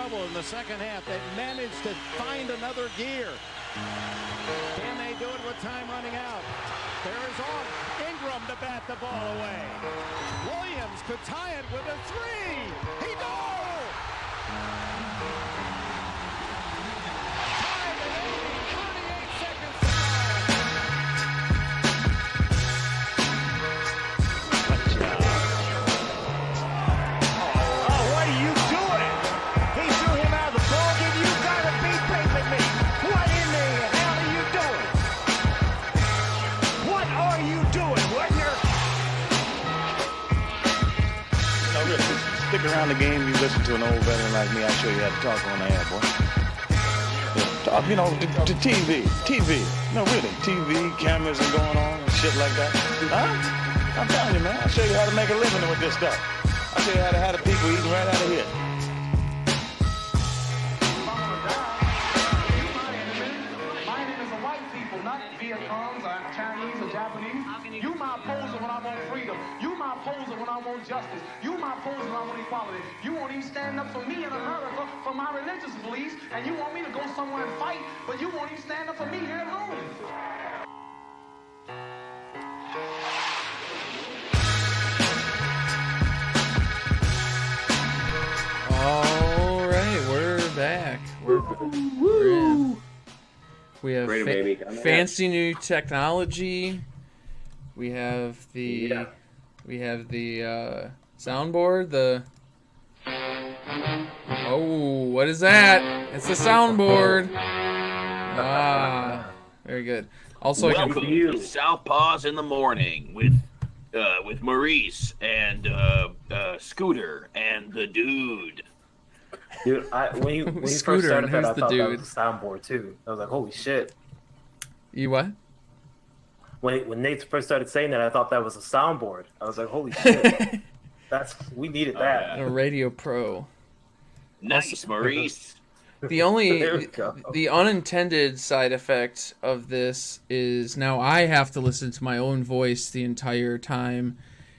trouble in the second half. They managed to find another gear. Can they do it with time running out? There is Ingram to bat the ball away. Williams could tie it with a three. He goes! Tied at 38 seconds to Oh, what are you doing? He threw him out of the ball game. You gotta be playing me. What in the hell are you doing? What are you doing, Wagner? No, listen, stick around the game. You listen to an old veteran like me. I'll show you how to talk on the air, boy. Yeah, talk, you know, to TV. No, really, TV, cameras and going on and shit like that. Huh? I'm telling you, man. I'll show you how to make a living with this stuff. I'll show you how to have the people eating right out of here. My name is a white people, not Vietnams or Chinese or Japanese. You my opposer when I want freedom. You my opposer when I want justice. You my opposer when I want equality. You won't even stand up for me in America for my religious beliefs, and you want me to go somewhere and fight, but you won't even stand up for me here at home. All right, we're back. We're in. We have fancy new technology. We have the soundboard. Oh, what is that? It's the soundboard. Ah, very good. Also, welcome to Southpaws in the morning with Maurice and Scooter and the dude. Dude, when you first started that, I thought that was a soundboard too. I was like, holy shit. You what? When Nate first started saying that, I thought that was a soundboard. I was like, holy shit. We needed that. A Radio Pro. Nice, Maurice. The unintended side effect of this is now I have to listen to my own voice the entire time,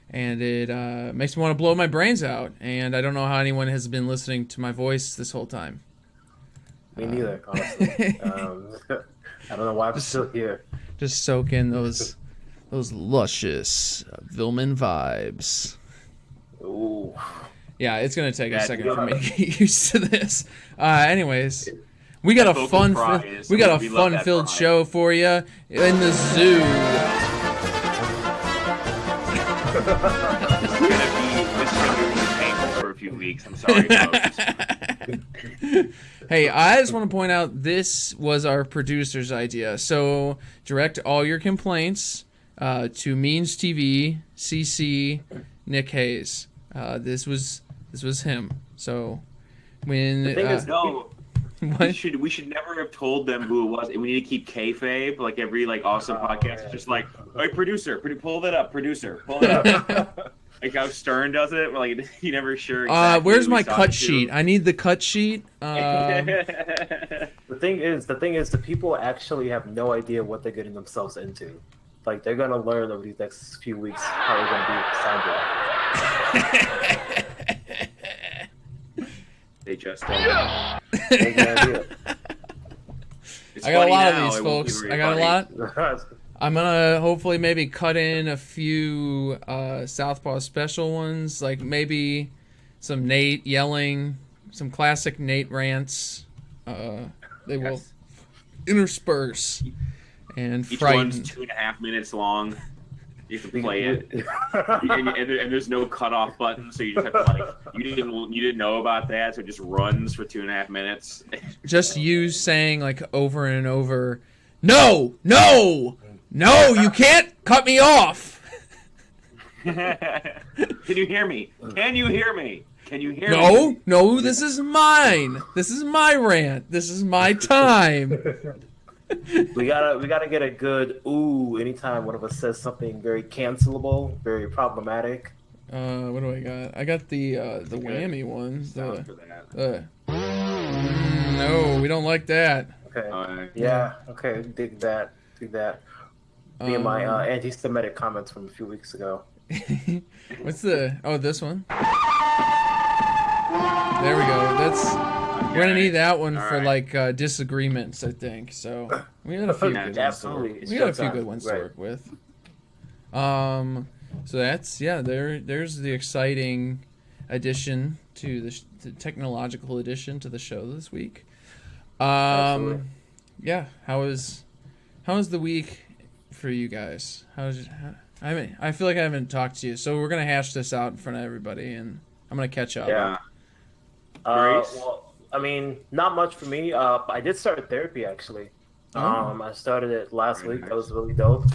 and it makes me want to blow my brains out. And I don't know how anyone has been listening to my voice this whole time. Me neither, honestly. I don't know why I'm still here. Just soak in those luscious Vilman vibes. Ooh. Yeah, it's gonna take a second for me to get used to this. Anyways, we got a fun-filled show for you in the zoo. It's gonna be painful for a few weeks. I'm sorry, folks. Hey, I just want to point out this was our producer's idea. So direct all your complaints to Means TV, CC, Nick Hayes. This was him. So when the thing is, no, we should never have told them who it was. And we need to keep kayfabe, like every awesome podcast. It's just like, all right, producer, pull that up, producer, pull it up. Like how Stern does it, where you never sure. Exactly where's my cut sheet? I need the cut sheet. The thing is, the people actually have no idea what they're getting themselves into. Like they're gonna learn over these next few weeks how they're gonna be soundboard. They just don't know. I got a lot of these, folks. I got a lot. I'm gonna hopefully maybe cut in a few Southpaw special ones, like maybe some Nate yelling, some classic Nate rants. They will intersperse and each frighten. one's 2.5 minutes long. You can play it, and there's no cutoff button, so you just have to you didn't know about that, so it just runs for 2.5 minutes. Just you saying over and over, no, you can't cut me off. Can you hear me? Can you hear me? No, this is mine. This is my rant. This is my time. We gotta get a good ooh anytime one of us says something very cancelable, very problematic. What do I got? I got the whammy ones. No, we don't like that. Okay. Yeah. Okay. Dig that. Me and my anti-Semitic comments from a few weeks ago. What's this one? There we go. We're gonna need that one for like disagreements, I think. So we had a few good Absolutely. We got a few good ones to work with. So that's there's the exciting addition to the technological addition to the show this week. Absolutely. Yeah, how was the week for you guys? I feel like I haven't talked to you, so we're gonna hash this out in front of everybody, and I'm gonna catch up. Yeah. Well, I mean, not much for me. I did start therapy actually. I started it last week. That was really dope.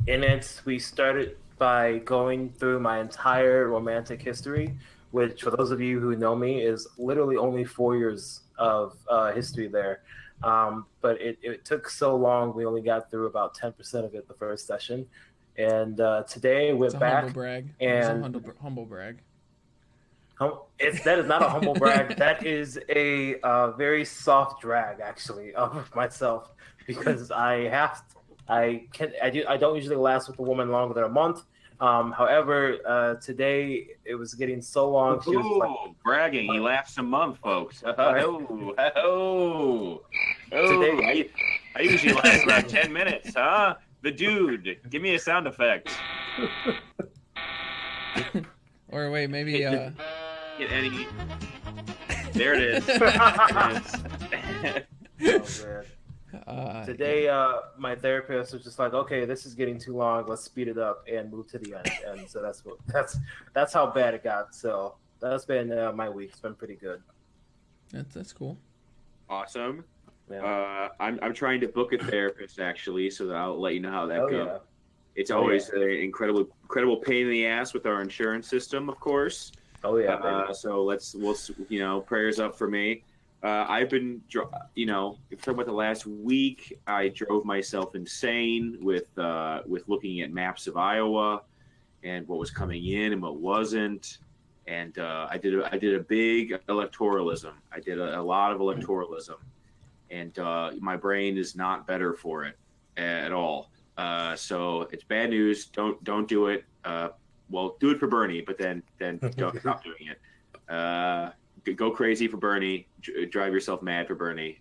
In it, we started by going through my entire romantic history, which, for those of you who know me, is literally only 4 years of history there. But it took so long, we only got through about 10% of it the first session. And today we're back. Humble brag. And humble brag. That is not a humble brag. That is a very soft drag, actually, of myself, because I don't usually last with a woman longer than a month. However, today it was getting so long. She was like, bragging. He lasts a month, folks. Today, I usually last about 10 minutes, huh? The dude. Give me a sound effect. Or wait, maybe Get Eddie. There it is. Oh, man. Today, my therapist was just like, "Okay, this is getting too long. Let's speed it up and move to the end." And so that's how bad it got. So that's been my week. It's been pretty good. That's cool. Awesome. Yeah. I'm trying to book a therapist actually, so that I'll let you know how that goes. Yeah. It's always an incredible pain in the ass with our insurance system, of course. Oh yeah. So we'll prayers up for me. I've been, talking about the last week, I drove myself insane with looking at maps of Iowa and what was coming in and what wasn't. And I did a big electoralism. I did a lot of electoralism, and my brain is not better for it at all. So it's bad news. Don't do it. Well, do it for Bernie, but then don't stop doing it. Go crazy for Bernie. Drive yourself mad for Bernie.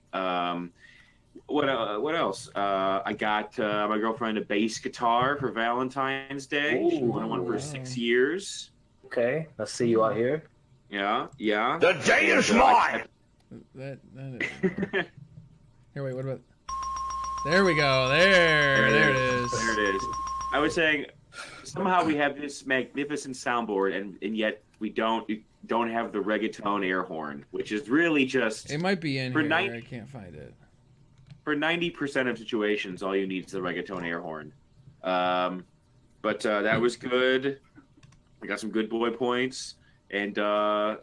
What else? I got my girlfriend a bass guitar for Valentine's Day. Ooh, she wanted one for 6 years. Okay, let's see you out here. Yeah. The day is mine. That is. Here, wait. What about? There we go. There it is. There it is. I was saying, somehow we have this magnificent soundboard, and yet we don't have the reggaeton air horn, which is really just. It might be in here. I can't find it. For 90% of situations, all you need is the reggaeton air horn. But that was good. I got some good boy points, and I'm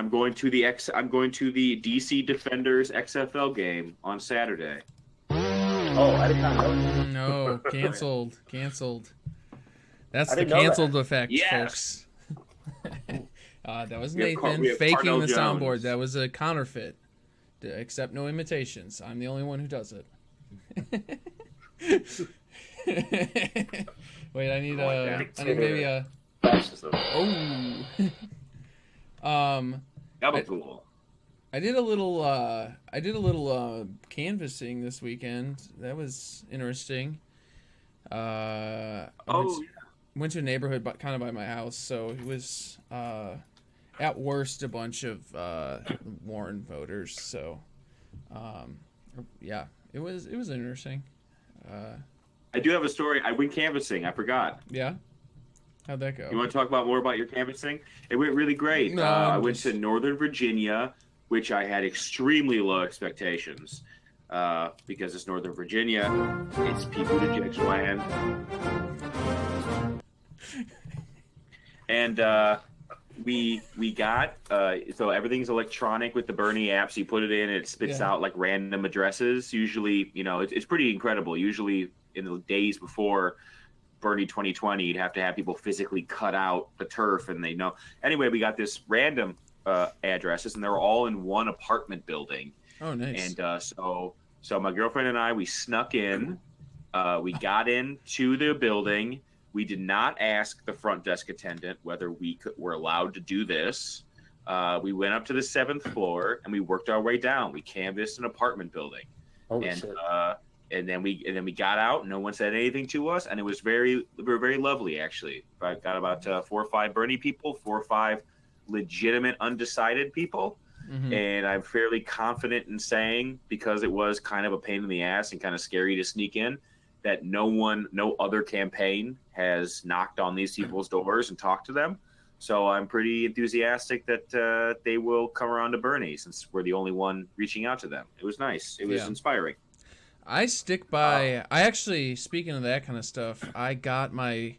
going to the DC Defenders XFL game on Saturday. Oh, I did not know. No, canceled. That's the canceled effect, yes. folks. That was Nathan faking the soundboard. That was a counterfeit. Accept no imitations. I'm the only one who does it. Wait, I need maybe a. Oh. That was cool. I did a little canvassing this weekend. That was interesting. Went to a neighborhood kind of by my house, so it was at worst a bunch of Warren voters. So yeah, it was interesting. I do have a story. I went canvassing. I forgot. Yeah. How'd that go? You want to talk about more about your canvassing? It went really great. No, I went to Northern Virginia, which I had extremely low expectations because it's Northern Virginia. It's Pete Buttigieg's land. And we got so everything's electronic with the Bernie app. So you put it in, and it spits out like random addresses. Usually, it's pretty incredible. Usually in the days before Bernie 2020, you'd have to have people physically cut out the turf, and they know. Anyway, we got this random addresses, and they were all in one apartment building. Oh, nice. And so my girlfriend and I, we snuck in. We got into the building. We did not ask the front desk attendant whether we were allowed to do this. We went up to the 7th floor and we worked our way down. We canvassed an apartment building. Holy shit. And then we got out. No one said anything to us, and it was very lovely actually. I got about 4 or 5 Bernie people, 4 or 5 legitimate undecided people, and I'm fairly confident in saying, because it was kind of a pain in the ass and kind of scary to sneak in, that no other campaign has knocked on these people's doors and talked to them. So I'm pretty enthusiastic that they will come around to Bernie, since we're the only one reaching out to them. It was nice. It was inspiring. I stick by. I actually, speaking of that kind of stuff, I got my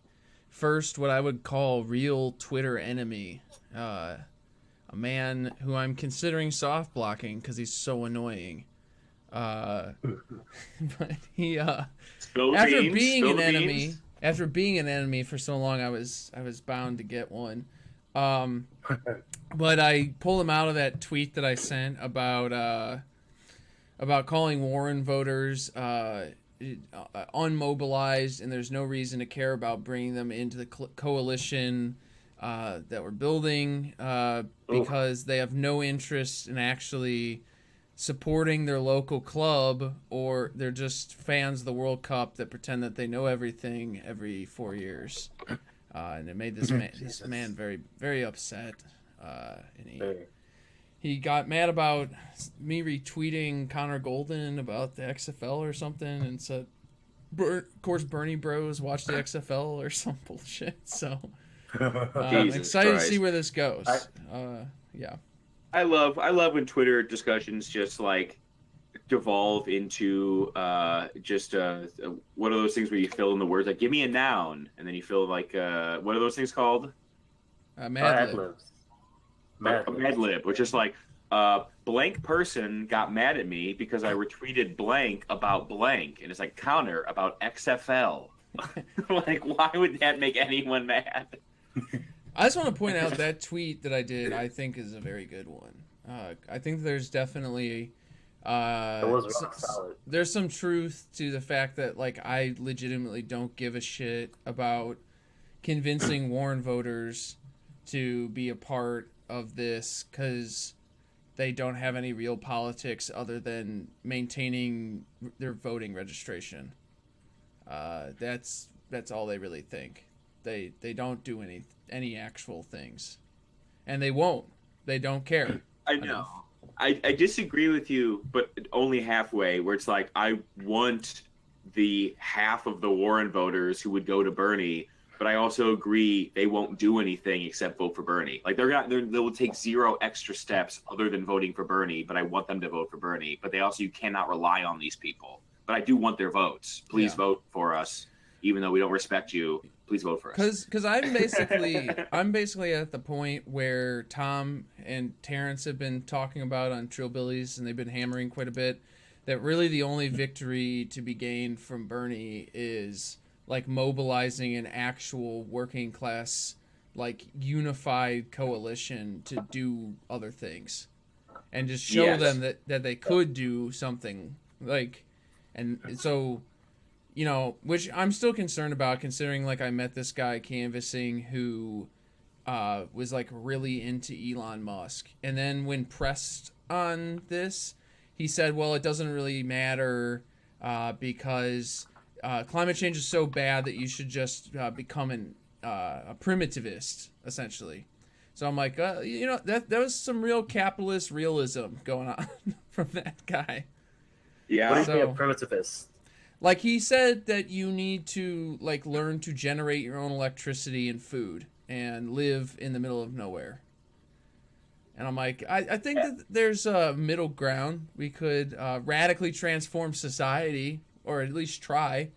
first what I would call real Twitter enemy, a man who I'm considering soft blocking because he's so annoying. But he after being an enemy for so long, I was bound to get one. But I pulled him out of that tweet that I sent about calling Warren voters unmobilized, and there's no reason to care about bringing them into the coalition that we're building because they have no interest in actually supporting their local club, or they're just fans of the World Cup that pretend that they know everything every 4 years. And it made this man very, very upset. And he got mad about me retweeting Connor Golden about the XFL or something, and said, of course, Bernie Bros watch the XFL or some bullshit. So I'm excited to see where this goes. Yeah. I love when Twitter discussions just like devolve into just what are those things where you fill in the words, like give me a noun, and then you fill like what are those things called? Mad Libs. Mad Lib, which is like blank person got mad at me because I retweeted blank about blank, and it's like counter about XFL. Like, why would that make anyone mad? I just want to point out that tweet that I did, I think, is a very good one. I think there's definitely it was rock solid. There's some truth to the fact that, like, I legitimately don't give a shit about convincing Warren voters to be a part of this because they don't have any real politics other than maintaining their voting registration. That's all they really think. They don't do any actual things, and they won't. They don't care. I know. I disagree with you, but only halfway. Where it's like I want the half of the Warren voters who would go to Bernie, but I also agree they won't do anything except vote for Bernie. Like they will take 0 extra steps other than voting for Bernie. But I want them to vote for Bernie. But you cannot rely on these people. But I do want their votes. Please vote for us, even though we don't respect you. Please vote for us. Because I'm basically at the point where Tom and Terrence have been talking about on Trillbillies, and they've been hammering quite a bit, that really the only victory to be gained from Bernie is like mobilizing an actual working class, like unified coalition to do other things, and just show them that they could do something. Like, and so. You know, which I'm still concerned about, considering, like, I met this guy canvassing who was, like, really into Elon Musk. And then when pressed on this, he said, well, it doesn't really matter because climate change is so bad that you should just become a primitivist, essentially. So I'm like, you know, that was some real capitalist realism going on from that guy. Yeah. What do you mean a primitivist? Like, he said that you need to, like, learn to generate your own electricity and food and live in the middle of nowhere. And I'm like, I think that there's a middle ground. We could radically transform society, or at least try.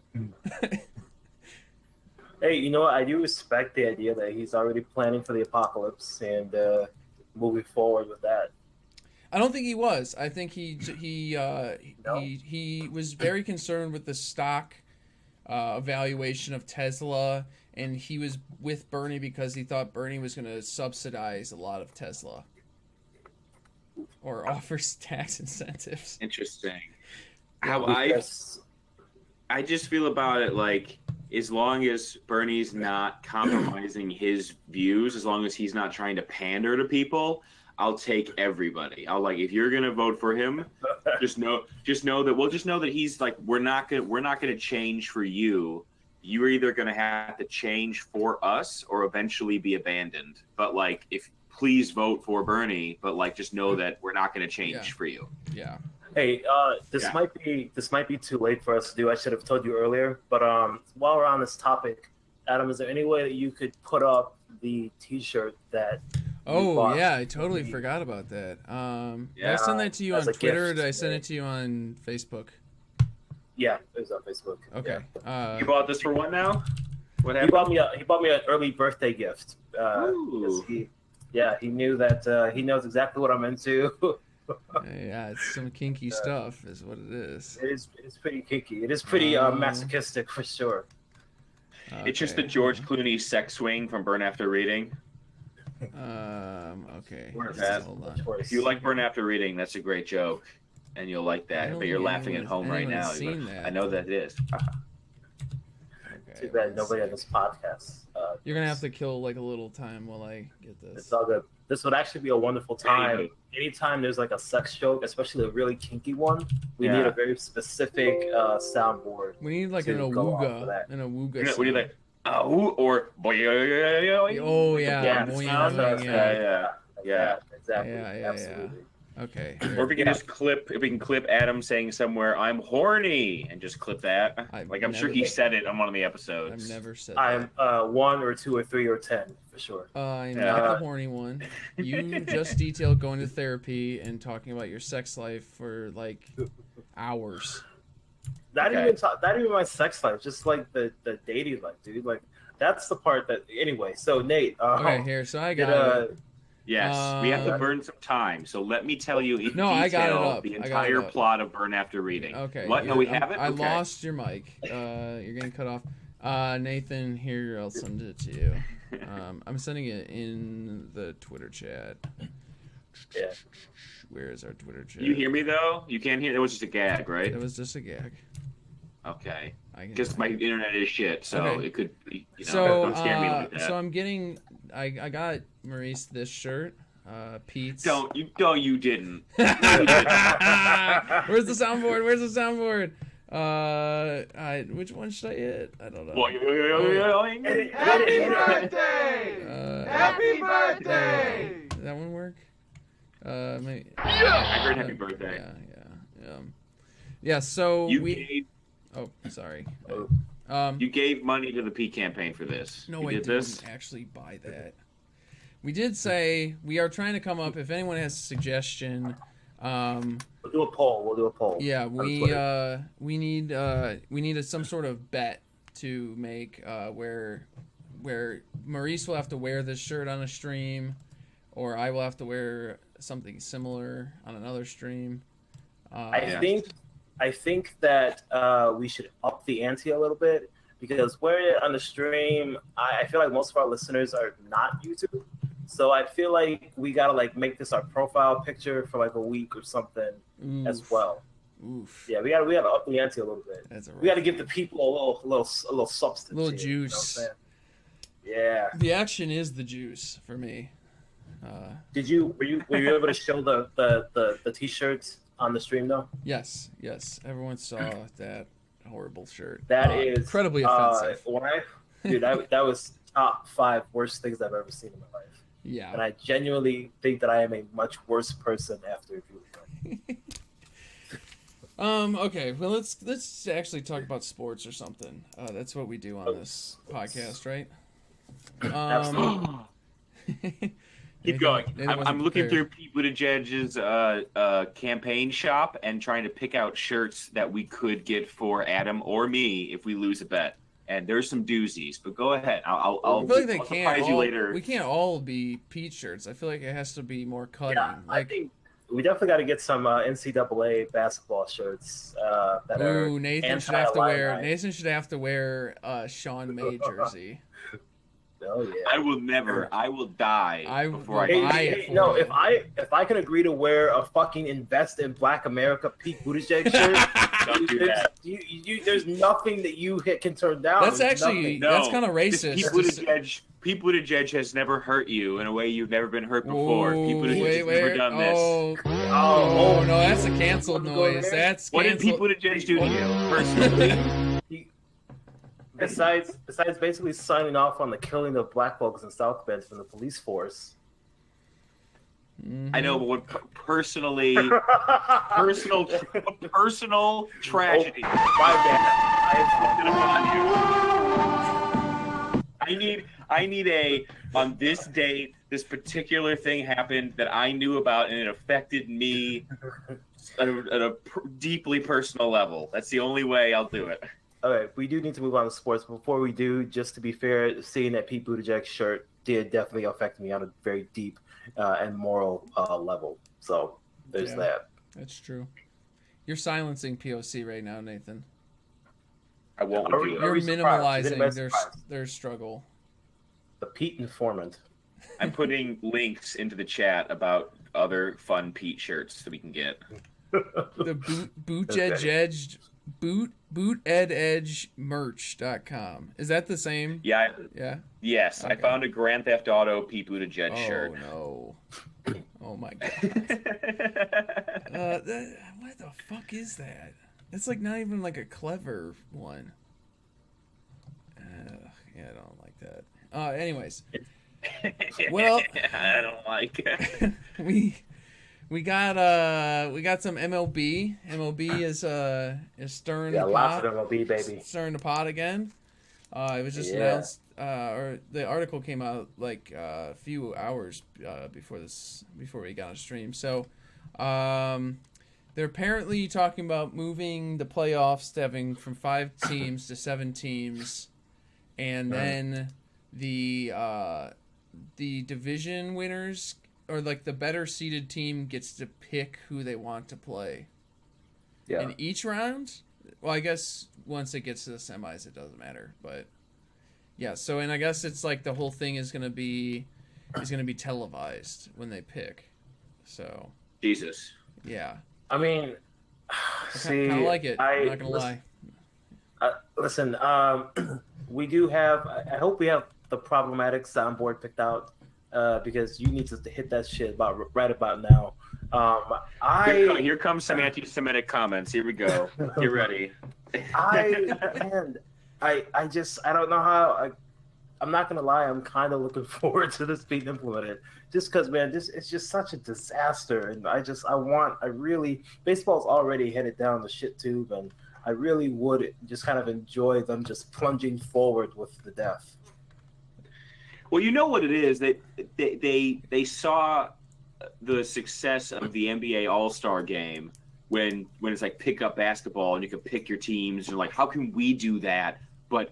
Hey, you know what? I do respect the idea that he's already planning for the apocalypse and moving forward with that. I don't think he was. I think he was very concerned with the stock evaluation of Tesla, and he was with Bernie because he thought Bernie was going to subsidize a lot of Tesla or offers tax incentives. Interesting. How I just feel about it, like as long as Bernie's not compromising his views, as long as he's not trying to pander to people, I'll take everybody. If you're gonna vote for him, just know that he's like, we're not gonna change for you. You're either gonna have to change for us or eventually be abandoned. But please vote for Bernie. But just know that we're not gonna change for you. Yeah. Hey, this might be too late for us to do. I should have told you earlier. But while we're on this topic, Adam, is there any way that you could put up the T-shirt that? Oh yeah, I totally forgot about that. Did I send that to you on Twitter, or did I send it to you on Facebook? Yeah, it was on Facebook. Okay. Yeah. You bought this for what now? What happened? He bought me an early birthday gift. He knew that he knows exactly what I'm into. Yeah, it's some kinky stuff, is what it is. It's pretty kinky. It is pretty masochistic for sure. Okay. It's just the George Clooney sex swing from Burn After Reading. Okay. Hold on. If you like Burn After Reading, that's a great joke, and you'll like that. But you're laughing at home right now. I know that it is. Okay, too bad nobody on this podcast. You're gonna have to kill a little time while I get this. It's all good. This would actually be a wonderful time. Anytime there's a sex joke, especially a really kinky one, we need a very specific soundboard. We need an awooga. An awooga. We need or boy. Oh yeah. Yeah. Exactly. Yeah. Absolutely. Okay. Or if we can clip Adam saying somewhere, "I'm horny," and just clip that. I'm sure he said it on one of the episodes. I've never said that. I'm 1 or 2 or 3 or 10 for sure. I'm not the horny one. You just detailed going to therapy and talking about your sex life for hours. Not even my sex life, just the dating life, dude. That's the part that anyway. So Nate, okay, here. So I got it. Yes, we have to burn some time. So let me tell you in detail I got it up. The entire plot of Burn After Reading. Okay. What? No, we have it? I lost your mic. You're getting cut off. Nathan, here, I'll send it to you. I'm sending it in the Twitter chat. Yeah. Where is our Twitter chat? You hear me, though? You can't hear? That was just a gag, right? That was just a gag. Okay. Because my internet is shit, so it could be, don't scare me like that. So I'm getting... I got Maurice this shirt. Pete's. You didn't. Where's the soundboard? Which one should I hit? I don't know. Happy birthday! Happy birthday! Does that one work? Maybe. I heard happy birthday. Yeah. So gave. Oh, sorry. You gave money to the P campaign for this. No, I didn't actually buy that. We did say we are trying to come up. If anyone has a suggestion, we'll do a poll. Yeah, we need some sort of bet to make where Maurice will have to wear this shirt on a stream, or I will have to wear something similar on another stream. I think that we should up the ante a little bit, because wearing it on the stream, I feel like most of our listeners are not YouTube. So I feel like we gotta make this our profile picture for a week or something. Oof. As well. Oof. Yeah, we gotta up the ante a little bit. We gotta give the people a little substance. A little juice. You know what I'm saying? Yeah. The action is the juice for me. Were you able to show the t-shirts on the stream though? Yes. Everyone saw that horrible shirt. That is incredibly offensive. That was top 5 worst things I've ever seen in my life. Yeah. And I genuinely think that I am a much worse person after viewing it. Okay. Well, let's actually talk about sports or something. That's what we do on this podcast, right? Absolutely. Keep going. I'm looking through Pete Buttigieg's campaign shop and trying to pick out shirts that we could get for Adam or me if we lose a bet. And there's some doozies, but go ahead. I'll surprise you later. We can't all be Pete shirts. I feel like it has to be more cutting. Yeah, I think we definitely got to get some NCAA basketball shirts. Nathan should have to wear. Nathan should have to wear a Sean May jersey. Oh yeah. I will never. I will die before I buy do it. No, if I can agree to wear a fucking Invest in Black America Pete Buttigieg shirt, Don't do that. There's nothing that you can turn down. That's There's actually nothing. that's kind of racist. Pete Buttigieg has never hurt you in a way you've never been hurt before. Pete Buttigieg has never done this. Oh, no, that's a canceled noise. That's what did Pete Buttigieg do to you personally? Besides basically signing off on the killing of black folks in South Bend from the police force. I know, but what personal tragedy. My bad. I need a on this date, this particular thing happened that I knew about and it affected me at a deeply personal level. That's the only way I'll do it. All right, we do need to move on to sports. Before we do, just to be fair, seeing that Pete Buttigieg shirt did definitely affect me on a very deep and moral level. So there's that. That's true. You're silencing POC right now, Nathan. I won't do it. You're minimalizing their struggle. The Pete informant. I'm putting links into the chat about other fun Pete shirts that we can get. The bootededgemerch.com. Is that the same? Yeah. Yeah. Yes, okay. I found a Grand Theft Auto Pete Buttigieg shirt. Oh no! Oh my god! What the fuck is that? It's like not even like a clever one. Yeah, I don't like that. Anyways, well, I don't like it. We got some MLB. MLB is stirring the pot. Lots of MLB, baby. Stirring the pot again. It was just announced, or the article came out like a few hours before we got on stream. So, they're apparently talking about moving the playoffs to having from 5 teams to 7 teams, and then the division winners, or like the better seeded team, gets to pick who they want to play. Yeah. In each round, well, I guess once it gets to the semis, it doesn't matter. But yeah, so and I guess it's like the whole thing is gonna be televised when they pick. So Jesus. Yeah. I mean, see, kind of like it. I'm not gonna lie. Listen, we do have. I hope we have the problematic soundboard picked out. Because you need to hit that shit right about now. Here comes some anti-Semitic comments. Here we go. Get ready. I don't know how. I'm not gonna lie. I'm kind of looking forward to this being implemented. Just because, man, it's just such a disaster, and baseball's already headed down the shit tube, and I really would just kind of enjoy them just plunging forward with the death. Well, you know what it is. They saw the success of the NBA All-Star game when it's like pickup basketball and you can pick your teams and like, how can we do that? But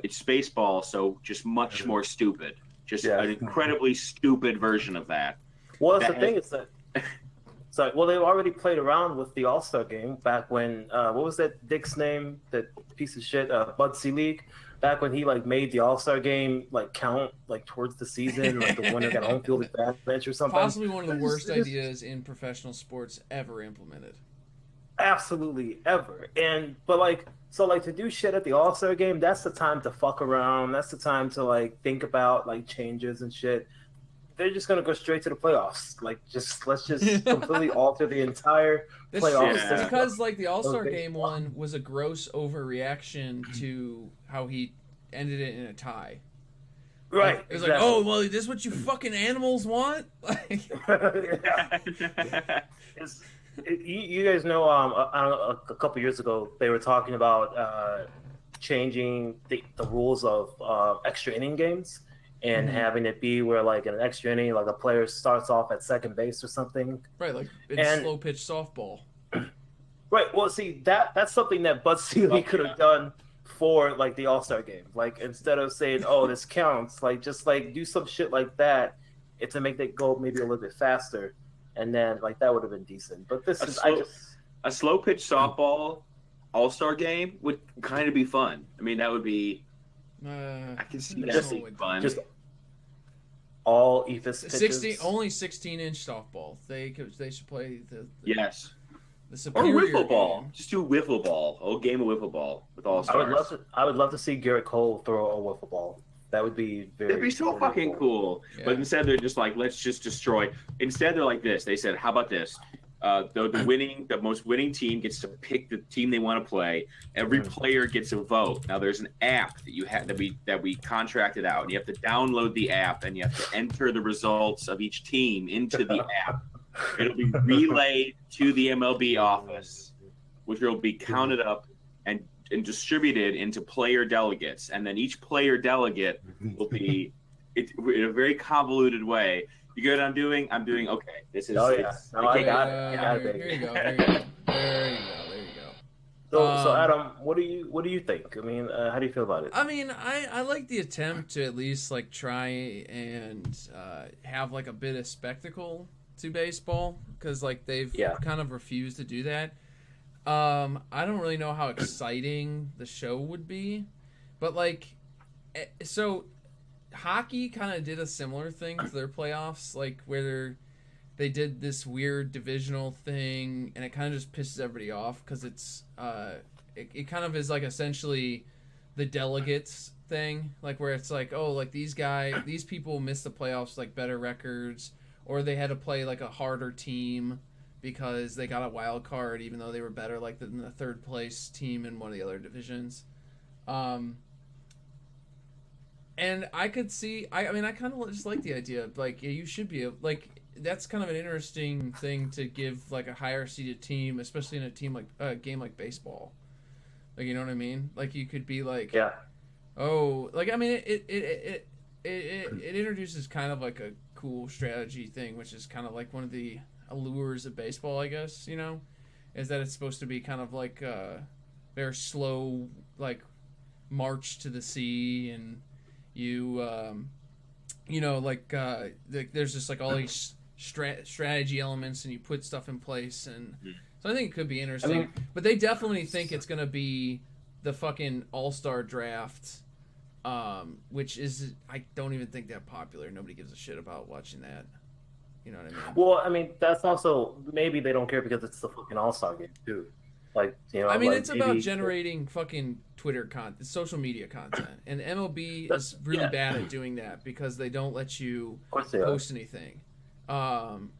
it's baseball, so just much more stupid. Just an incredibly stupid version of that. Well, that's the thing is that. So, well, they've already played around with the All-Star game back when what was that dick's name? That piece of shit, Bud Selig. Back when he like made the All-Star game like count like towards the season, like the winner got home field advantage or something. Possibly one of the worst ideas in professional sports ever implemented. Absolutely ever. But to do shit at the All-Star game, that's the time to fuck around. That's the time to like think about like changes and shit. They're just gonna go straight to the playoffs. Like let's just completely alter the entire playoffs. Yeah. Because like the All-Star game one was a gross overreaction to how he ended it in a tie. Right. It was like, oh well, this is what you fucking animals want. You guys know, a couple years ago they were talking about changing the rules of extra inning games. And having it be where, like, in an extra inning, like, a player starts off at second base or something. Right, like in slow-pitch softball. Right, well, see, that's something that Bud Selig could have done for, like, the All-Star game. Like, instead of saying, oh, this counts, like, just, like, do some shit like that to make it go maybe a little bit faster. And then, like, that would have been decent. But this is, a slow-pitch softball All-Star game would kind of be fun. I mean, that would be... I can see that just, being fun. Just all EFIS pitches. Only 16-inch softball. They should play the yes. The superior or wiffle ball. game. Just do wiffle ball. A game of wiffle ball with all stars. I would love to see Garrett Cole throw a wiffle ball. That would be That'd be so fucking cool. Yeah. But instead they're just like, let's just destroy. Instead they're like this. They said, how about this? The most winning team gets to pick the team they want to play. Every player gets a vote. Now there's an app that you have that we contracted out. And you have to download the app and you have to enter the results of each team into the app. It'll be relayed to the MLB office, which will be counted up and distributed into player delegates. And then each player delegate will be in a very convoluted way. You get what I'm doing? I'm doing okay. This is. Oh yeah. I got it. Here you go. There you go. So Adam, what do you think? I mean, how do you feel about it? I mean, I like the attempt to at least like try and have like a bit of spectacle to baseball, because like they've kind of refused to do that. I don't really know how exciting the show would be, but like, so hockey kind of did a similar thing to their playoffs, like where they did this weird divisional thing, and it kind of just pisses everybody off because it's it kind of is like essentially the delegates thing, like where it's like, oh, like these people missed the playoffs, like better records, or they had to play like a harder team because they got a wild card even though they were better like than the third place team in one of the other divisions. And I could see, I mean, I kind of just like the idea of, like, you should be, like, that's kind of an interesting thing to give, like, a higher seeded team, especially in a team like, a game like baseball. Like, you know what I mean? Like, you could be like, oh, like, I mean, it introduces kind of like a cool strategy thing, which is kind of like one of the allures of baseball, I guess, you know, is that it's supposed to be kind of like their slow, like, march to the sea, and you know, like there's just like all these strategy elements, and you put stuff in place, and so I think it could be interesting. I mean, but they definitely think it's gonna be the fucking all-star draft, which is, I don't even think that popular. Nobody gives a shit about watching that. You know what I mean? Well, I mean, that's also, maybe they don't care because it's the fucking all-star game too. Like, you know, I mean, like it's about generating fucking Twitter content, social media content, and MLB is really bad at doing that because they don't let you post anything. And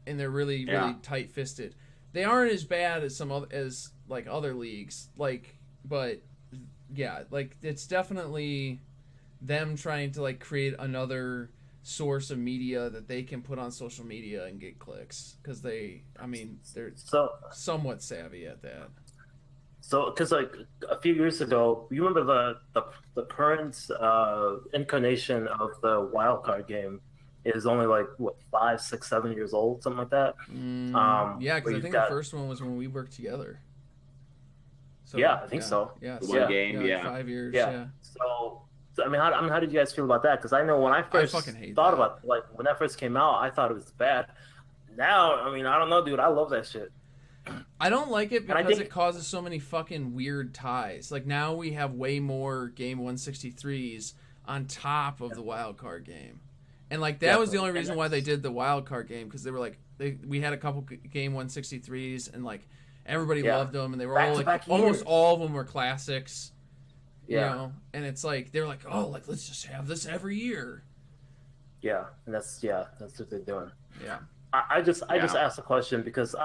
they're really tight-fisted. They aren't as bad as as like other leagues, like, but yeah, like it's definitely them trying to like create another source of media that they can put on social media and get clicks, because they're somewhat savvy at that. So, because like a few years ago, you remember the current incarnation of the wild card game is only like what, 5, 6, 7 years old, something like that. Yeah, because I think the first one was when we worked together. So, yeah, I think so. Yeah, the one game. Like 5 years. Yeah. So I mean, how did you guys feel about that? Because I know when I first thought about it, like when that first came out, I thought it was bad. Now, I mean, I don't know, dude. I love that shit. I don't like it because it causes so many fucking weird ties. Like now we have way more game 163s on top of the wild card game, and like that was the only reason why they did the wild card game, because they were like we had a couple game 163s, and like everybody loved them, and they were all like almost all of them were classics. You know, and it's like they're like, oh, like let's just have this every year. Yeah, and that's what they're doing. Yeah. I just asked the question because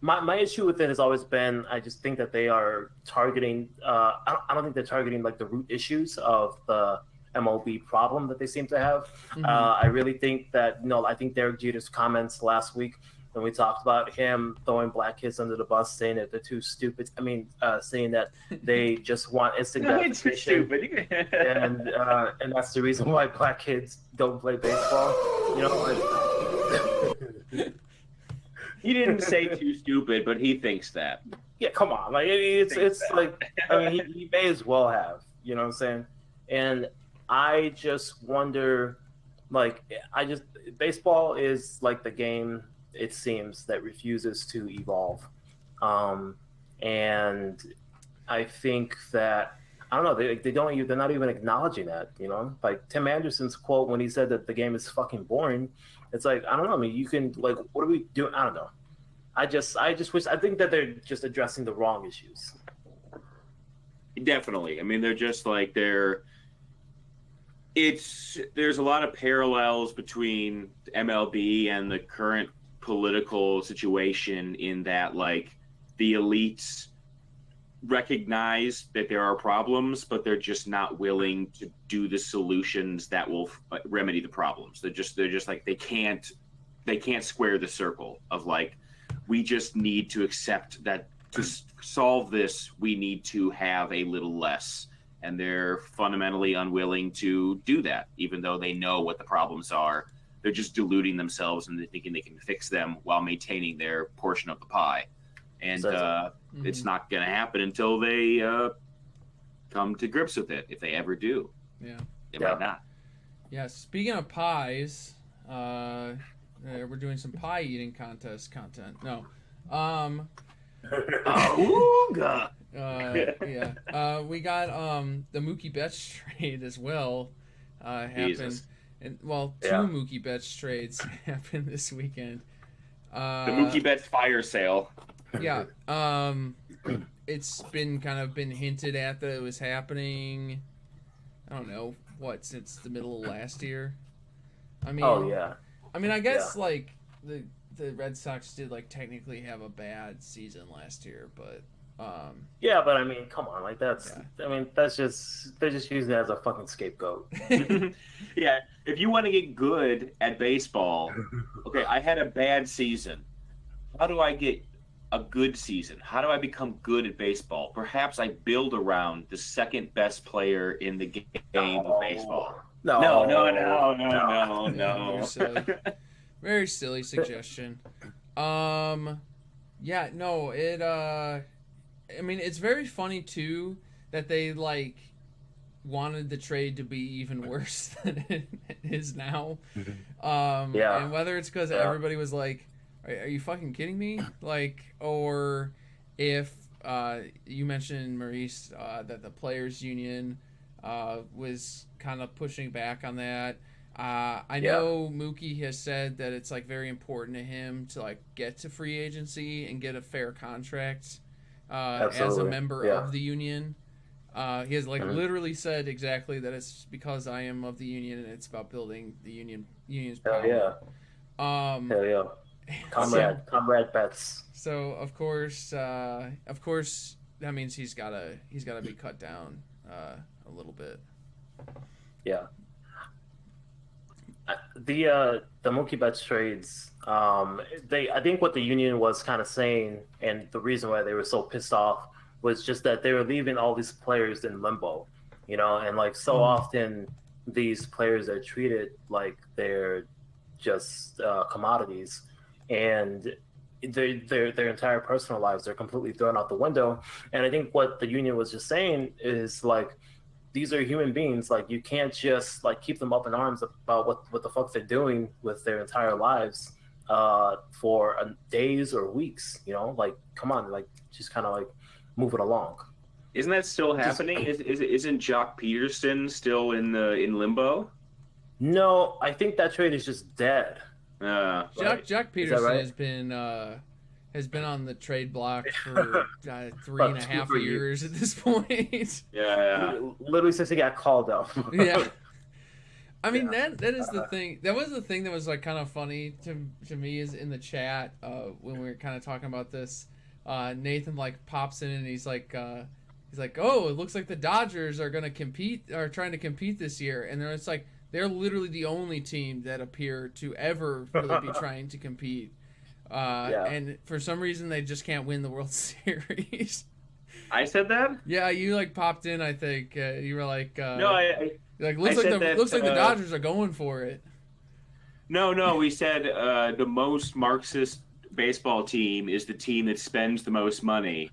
my issue with it has always been, I just think that they are targeting I don't think they're targeting like the root issues of the MLB problem that they seem to have. I really think that, I think Derek Jeter's comments last week when we talked about him throwing black kids under the bus, saying that they're too stupid. I mean, saying that they just want instant gratification, and that's the reason why black kids don't play baseball. You know, he didn't say too stupid, but he thinks that. Yeah, come on, like it's like, I mean, he may as well have. You know what I'm saying? And I just wonder, like, baseball is like the game, it seems, that refuses to evolve. And I think that I don't know. They're not even acknowledging that. You know, like Tim Anderson's quote when he said that the game is fucking boring. It's like, I don't know. I mean, you can like, what are we doing? I don't know. I just wish. I think that they're just addressing the wrong issues. Definitely. I mean, they're just like there's a lot of parallels between MLB and the current political situation in that like the elites recognize that there are problems, but they're just not willing to do the solutions that will remedy the problems. They're just like they can't square the circle of like, we just need to accept that to solve this we need to have a little less, and they're fundamentally unwilling to do that, even though they know what the problems are. They're just deluding themselves and they're thinking they can fix them while maintaining their portion of the pie. And it's not going to happen until they come to grips with it, if they ever do. Yeah. It might not. Yeah, speaking of pies, we're doing some pie eating contest content. No. Ooga. Yeah. We got the Mookie Betts trade as well happened. And two Mookie Betts trades happened this weekend. The Mookie Betts fire sale. Yeah. It's been hinted at that it was happening, I don't know, since the middle of last year. I mean, I guess like the Red Sox did like technically have a bad season last year, but yeah, but I mean, come on, like that's just they're just using it as a fucking scapegoat. Yeah, if you want to get good at baseball, okay, I had a bad season. How do I get a good season? How do I become good at baseball? Perhaps I build around the second best player in the game of baseball. No. Very silly. Very silly suggestion. Yeah, no, I mean, it's very funny too that they like wanted the trade to be even worse than it is now. And whether it's because everybody was like, are you fucking kidding me? Like, or if you mentioned, Maurice, that the players union was kind of pushing back on that. I know Mookie has said that it's like very important to him to like get to free agency and get a fair contract as a member of the union. He has like literally said exactly that it's because I am of the union and it's about building the union's power. Hell yeah. Comrade Betts. So of course that means he's gotta be cut down a little bit. Yeah. The Mookie Betts trades, I think what the union was kind of saying, and the reason why they were so pissed off was just that they were leaving all these players in limbo, you know, and like so often these players are treated like they're just commodities, and their entire personal lives are completely thrown out the window. And I think what the union was just saying is like, these are human beings. Like, you can't just like keep them up in arms about what the fuck they're doing with their entire lives for days or weeks. You know, like, come on, like, just kind of like move it along. Isn't that still happening? Isn't Jock Peterson still in limbo? No, I think that trade is just dead. Jock Peterson has been on the trade block for 3.5 years at this point. Yeah. Literally since he got called up. Yeah. I mean, that is the thing. That was the thing that was like kind of funny to me is in the chat when we were kind of talking about this. Nathan like pops in and he's like, oh, it looks like the Dodgers are trying to compete this year, and then it's like they're literally the only team that appear to ever really be trying to compete. And for some reason they just can't win the World Series. I said that? Yeah, you like popped in. I think you were like, no, looks like the Dodgers are going for it. No, we said the most Marxist baseball team is the team that spends the most money.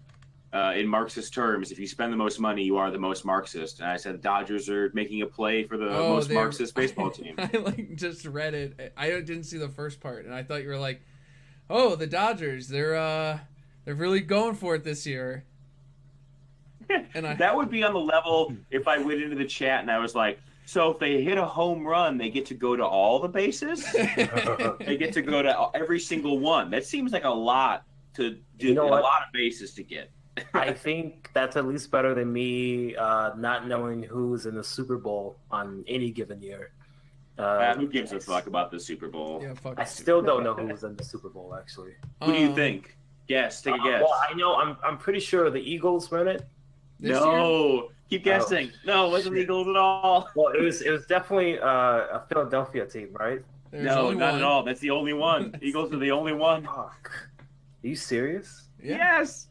In Marxist terms, if you spend the most money, you are the most Marxist. And I said Dodgers are making a play for the most Marxist baseball team. I like just read it. I didn't see the first part, and I thought you were like, oh, the Dodgers, they're really going for it this year. And that would be on the level if I went into the chat and I was like, so if they hit a home run, they get to go to all the bases? They get to go to every single one. That seems like a lot to do, a lot of bases to get. I think that's at least better than me not knowing who's in the Super Bowl on any given year. Who gives a fuck about the Super Bowl? Yeah, fuck I still don't know who was in the Super Bowl, actually. Who do you think? Guess. Take a guess. Well, I know. I'm pretty sure the Eagles were in it. No. Keep guessing. No, it wasn't the Eagles at all. Well, it was definitely a Philadelphia team, right? No, not at all. That's the only one. Eagles are the only one. Fuck. Are you serious? Yeah. Yes.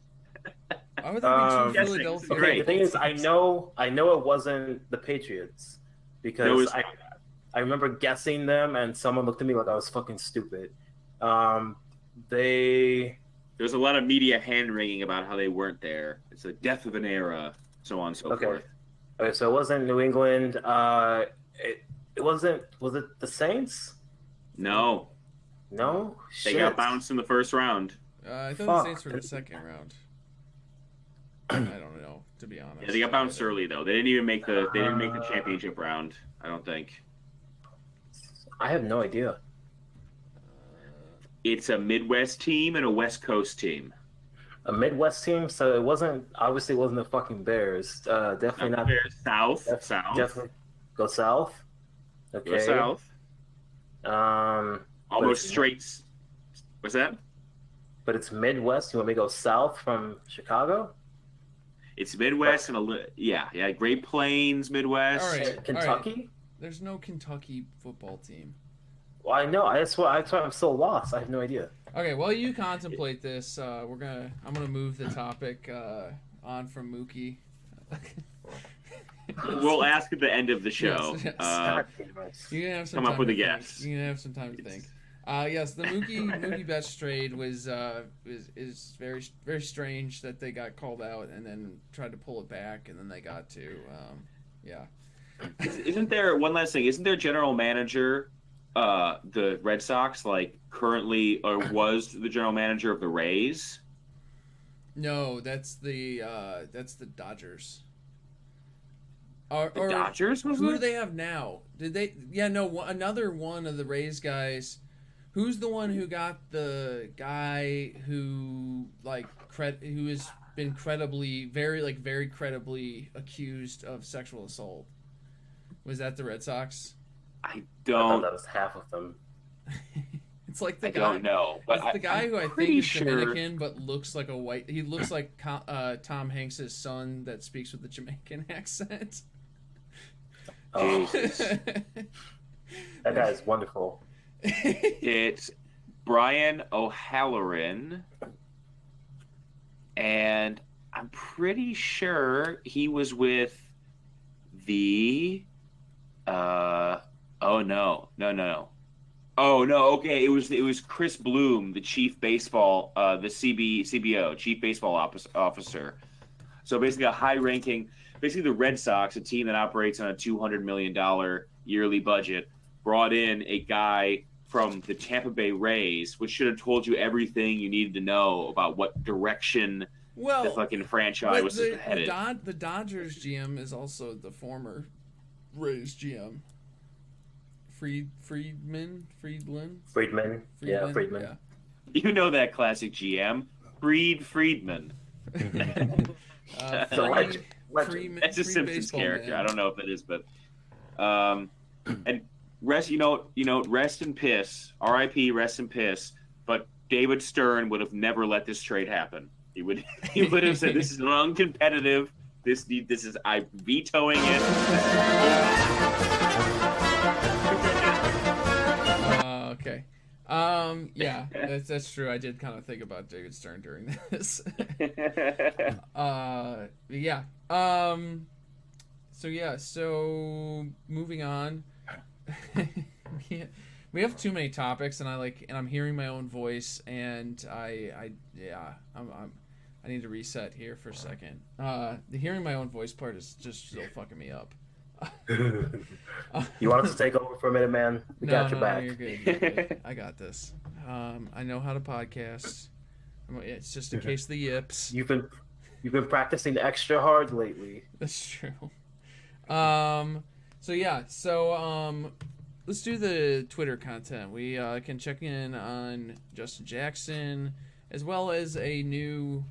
I would think Philadelphia. Okay, the thing is, I know it wasn't the Patriots because I remember guessing them, and someone looked at me like I was fucking stupid. There's a lot of media hand-wringing about how they weren't there. It's the death of an era, so on and so forth. Okay, so it wasn't New England. It wasn't. Was it the Saints? No. No? They Shit. got bounced in the first round. I thought the Saints were in the second round. I don't know, to be honest. Yeah, they got bounced early though. They didn't even make the championship round, I don't think. I have no idea. It's a Midwest team and a West Coast team. A Midwest team, so it wasn't the fucking Bears. Definitely not Bears. South. Definitely go south. Okay. Go south. Almost straight. What's that? But it's Midwest. You want me to go south from Chicago? It's Midwest and yeah, Great Plains, Midwest. All right, Kentucky? All right. There's no Kentucky football team. Well, I know. That's why I'm so lost. I have no idea. Okay, while you contemplate this, I'm gonna move the topic on from Mookie. We'll ask at the end of the show. Yes. You can have some come time up with to a think. guess. You can have some time to think. Yes, the Mookie Betts trade is very very strange that they got called out and then tried to pull it back and then they got to Isn't there one last thing? Isn't there general manager the Red Sox currently or was the general manager of the Rays? No, that's the Dodgers. The Dodgers? Who do they have now? Did they? Yeah, no. Another one of the Rays guys. Who's the one who got the guy who who has been very credibly accused of sexual assault? Was that the Red Sox? I thought that was half of them. It's like the I guy. don't know, but it's the guy I'm who I think pretty is sure... Dominican, but looks like a white. He looks like Tom Hanks' son that speaks with the Jamaican accent. Oh, Jesus. That guy is wonderful. It's Brian O'Halloran, and I'm pretty sure he was with the. Oh no. Oh no. Okay, it was Chris Bloom, the chief baseball, the CBO, chief baseball officer. So basically, a high-ranking. Basically, the Red Sox, a team that operates on a $200 million yearly budget, brought in a guy from the Tampa Bay Rays, which should have told you everything you needed to know about what direction the fucking franchise was headed. The Dodgers GM is also the former Rays GM. Friedman. Yeah, Friedman. Yeah. You know that classic GM, Friedman. That's a Simpsons character. Man. I don't know if it is, but and rest in piss. R.I.P. Rest in piss. But David Stern would have never let this trade happen. He would have said this is uncompetitive. This is I'm vetoing it. Okay. Yeah, that's true. I did kind of think about David Stern during this. Yeah. So moving on. We have too many topics, and I'm hearing my own voice, and I need to reset here for a second. The hearing my own voice part is just still fucking me up. You want us to take over for a minute, man? We got your back. You're good. I got this. I know how to podcast. It's just in case of the yips. You've You've been practicing extra hard lately. That's true. Let's do the Twitter content. We can check in on Justin Jackson, as well as a new.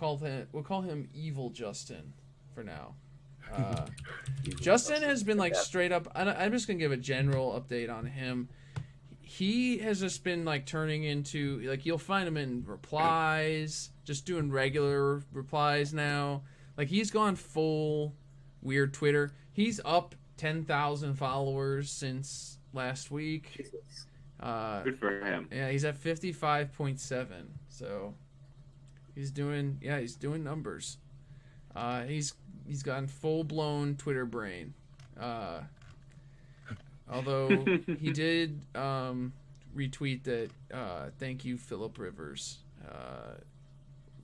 We'll call him Evil Justin for now. Justin has been like straight up. I'm just gonna give a general update on him. He has just been like turning into like you'll find him in replies, just doing regular replies now. Like he's gone full weird Twitter. He's up 10,000 followers since last week. Good for him. Yeah, he's at 55.7. So he's doing numbers. He's gotten full blown Twitter brain. Although he did retweet that thank you Phillip Rivers,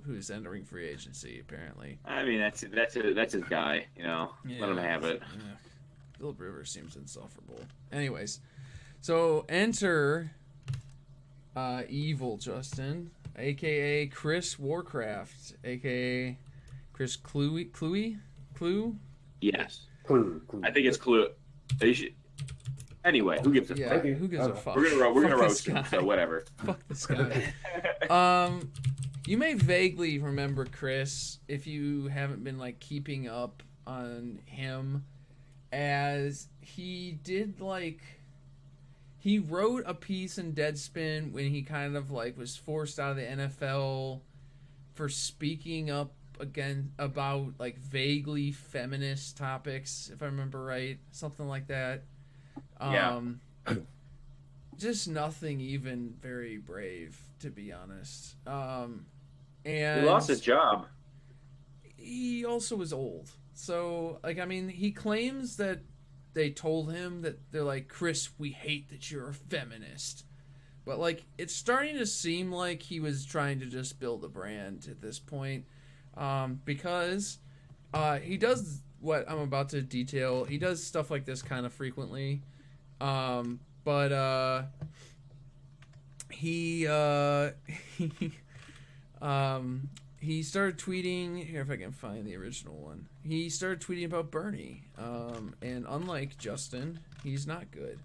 who's entering free agency apparently. I mean that's his guy, you know. Yeah, let him have it. Yeah. Phillip Rivers seems insufferable. Anyways, so enter Evil Justin, aka Chris Warcraft, aka Chris Clue? Yes. Clue. I think it's Clue. Anyway, who gives a fuck? Who gives a fuck? We're gonna roast him, so whatever. Fuck this guy. You may vaguely remember Chris if you haven't been like keeping up on him, as he did like he wrote a piece in Deadspin when he kind of like was forced out of the NFL for speaking up again about like vaguely feminist topics, if I remember right, something like that. Just nothing even very brave, to be honest. And he lost his job. He also was old. So, like, I mean, he claims that they told him that they're like, Chris, we hate that you're a feminist. But, like, it's starting to seem like he was trying to just build a brand at this point. Because he does what I'm about to detail. He does stuff like this kind of frequently. He started tweeting, here if I can find the original one. He started tweeting about Bernie. And unlike Justin, he's not good.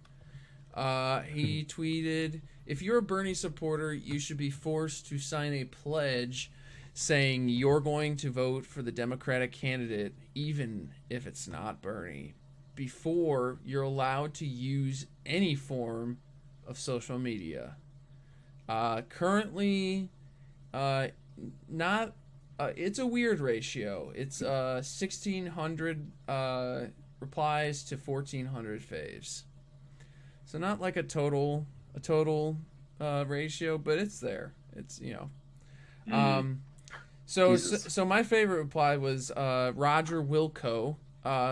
He tweeted, if you're a Bernie supporter, you should be forced to sign a pledge saying you're going to vote for the Democratic candidate, even if it's not Bernie, before you're allowed to use any form of social media. Currently, it's a weird ratio. It's 1,600 replies to 1,400 faves. So not like a total ratio, but it's there. It's, you know. So my favorite reply was Roger Wilco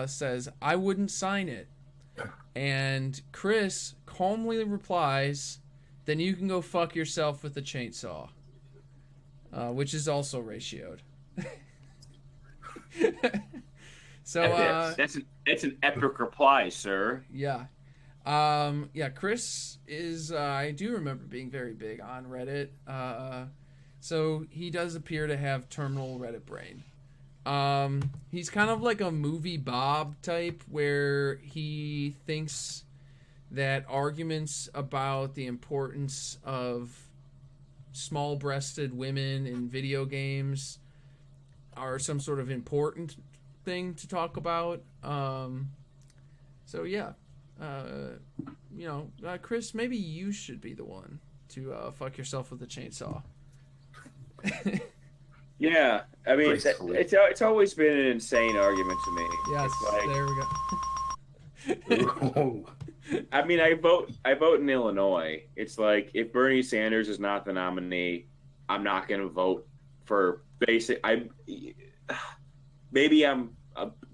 says, I wouldn't sign it. And Chris calmly replies, then you can go fuck yourself with a chainsaw. Which is also ratioed. So that's an epic reply, sir. Yeah. Chris is I do remember being very big on Reddit. So he does appear to have terminal Reddit brain. He's kind of like a movie Bob type where he thinks that arguments about the importance of small-breasted women in video games are some sort of important thing to talk about. Chris, maybe you should be the one to fuck yourself with a chainsaw. Yeah, I mean, it's always been an insane argument to me. Yes, there we go. I mean, I vote in Illinois. It's like, if Bernie Sanders is not the nominee, I'm not going to vote for maybe I'm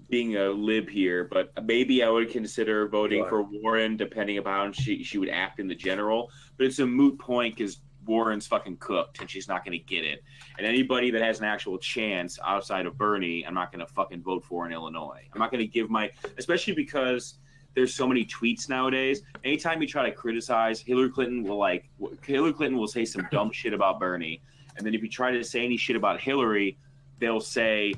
being a lib here, but maybe I would consider voting for Warren, depending upon how she would act in the general. But it's a moot point because Warren's fucking cooked and she's not going to get it. And anybody that has an actual chance outside of Bernie, I'm not going to fucking vote for in Illinois. I'm not going to give especially because there's so many tweets nowadays. Anytime you try to criticize, Hillary Clinton will say some dumb shit about Bernie. And then if you try to say any shit about Hillary, they'll say,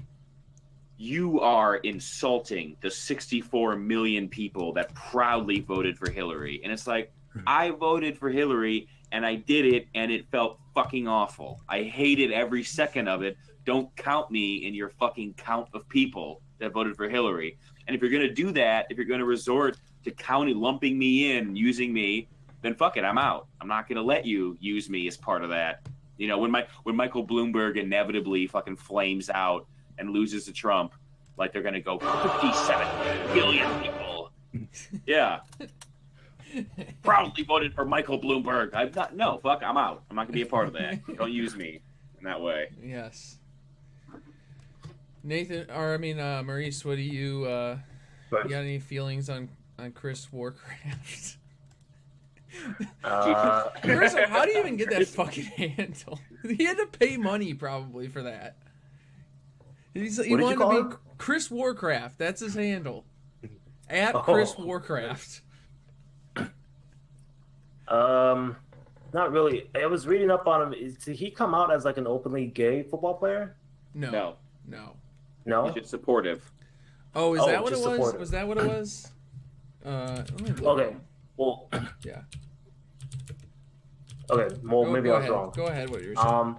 you are insulting the 64 million people that proudly voted for Hillary. And it's like, I voted for Hillary and I did it and it felt fucking awful. I hated every second of it. Don't count me in your fucking count of people that voted for Hillary. And if you're going to do that, if you're going to resort to lumping me in, using me, then fuck it, I'm out. I'm not going to let you use me as part of that. You know, when Michael Bloomberg inevitably fucking flames out and loses to Trump, like they're going to go 57 billion people. Yeah. Proudly voted for Michael Bloomberg. I'm out. I'm not going to be a part of that. Don't use me in that way. Yes. Maurice, what do you got any feelings on Chris Warcraft? First of all, how do you even get that fucking handle? He had to pay money probably for that. He wanted to be Chris Warcraft. That's his handle. At Chris Warcraft. Not really. I was reading up on him. Did he come out as like an openly gay football player? No. No. He's just supportive. Oh, is that what it was? Supportive. Was that what it was? Okay. Well. Yeah. Okay. Well, maybe I was wrong. Go ahead. What you were saying?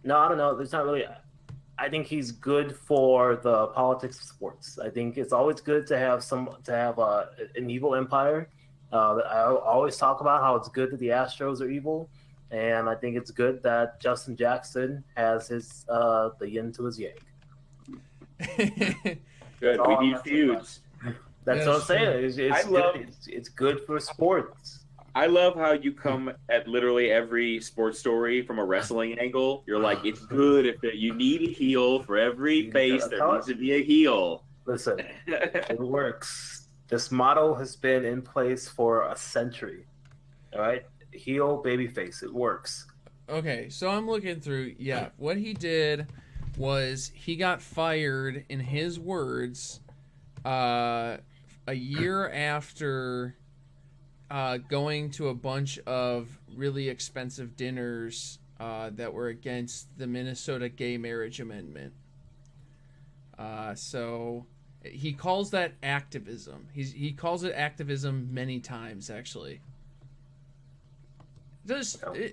No, I don't know. There's not really. I think he's good for the politics of sports. I think it's always good to have an evil empire. I always talk about how it's good that the Astros are evil, and I think it's good that Justin Jackson has his the yin to his yang. Good. We need feuds. That's what I'm saying. It's good for sports. I love how you come at literally every sports story from a wrestling angle. You're like, it's good if you need a heel for every face. There needs to be a heel. Listen, it works. This model has been in place for a century. All right, heel, baby face. It works. Okay, so I'm looking through. Yeah, what he did was he got fired, in his words, a year after going to a bunch of really expensive dinners that were against the Minnesota gay marriage amendment. So he calls that activism. He calls it activism many times, actually.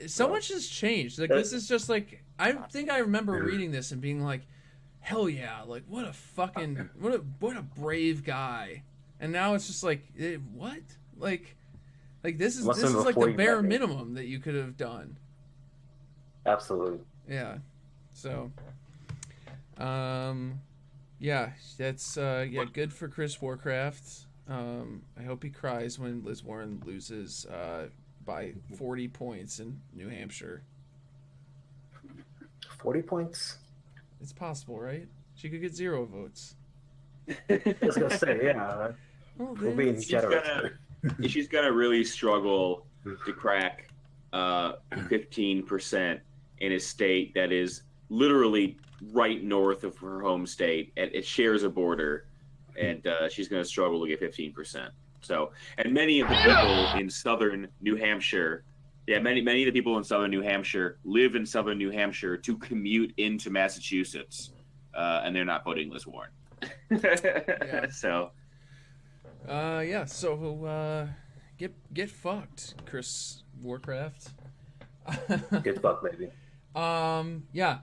So much has changed. Like, this is just like, I think I remember reading this and being like, hell yeah, like what a brave guy. And now it's just like, what? Like this is like the bare minimum that you could have done. Absolutely. Yeah. So yeah, that's good for Chris Warcraft. I hope he cries when Liz Warren loses by 40 points in New Hampshire. 40 points? It's possible, right? She could get 0 votes. I was gonna say, yeah. We're being generous. She's gonna really struggle to crack 15% in a state that is literally right north of her home state. It shares a border, and she's gonna struggle to get 15%. So, and many of the people in southern New Hampshire, many of the people in southern New Hampshire live in southern New Hampshire to commute into Massachusetts, and they're not voting Liz Warren. Yeah. So. So get fucked, Chris Warcraft. Get fucked, baby. Yeah.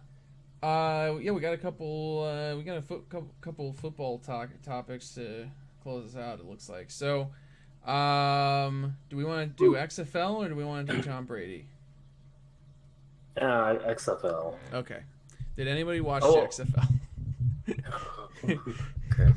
We got a couple football topics to close us out. It looks like. So, do we want to do XFL or do we want to do Tom Brady? XFL. Okay. Did anybody watch the XFL?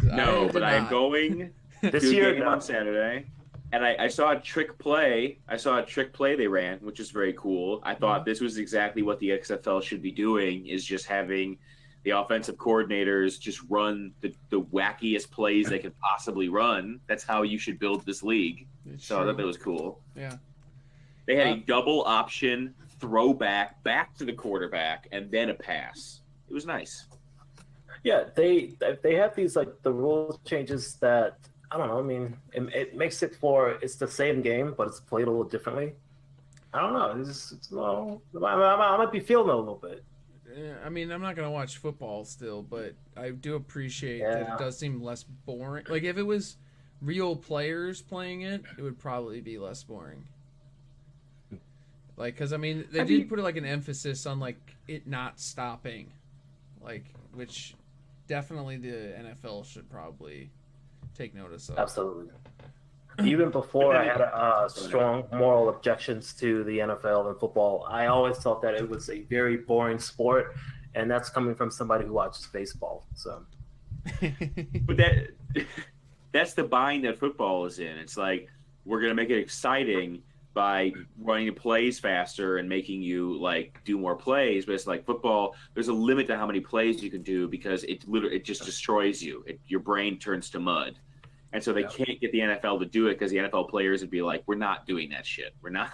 No, but I'm going this to year a game on Saturday, and I saw a trick play. They ran, which is very cool. I thought this was exactly what the XFL should be doing: is just having the offensive coordinators just run the wackiest plays they could possibly run. That's how you should build this league. So I thought that was cool. Yeah. They had a double option throwback back to the quarterback and then a pass. It was nice. Yeah, they have these like the rule changes that I don't know. I mean, it makes it it's the same game, but it's played a little differently. I don't know. I might be feeling it a little bit. I mean, I'm not gonna watch football still, but I do appreciate that it does seem less boring. Like if it was real players playing it, it would probably be less boring. Like, because I mean, they did put like an emphasis on like it not stopping, like which definitely the NFL should probably take notice of. Absolutely. Even before I had strong moral objections to the NFL and football, I always thought that it was a very boring sport, and that's coming from somebody who watches baseball. So, but that's the bind that football is in. It's like we're gonna make it exciting by running the plays faster and making you like do more plays, but it's like football. There's a limit to how many plays you can do because it just destroys you. Your brain turns to mud. And so they can't get the NFL to do it because the NFL players would be like, "We're not doing that shit. We're not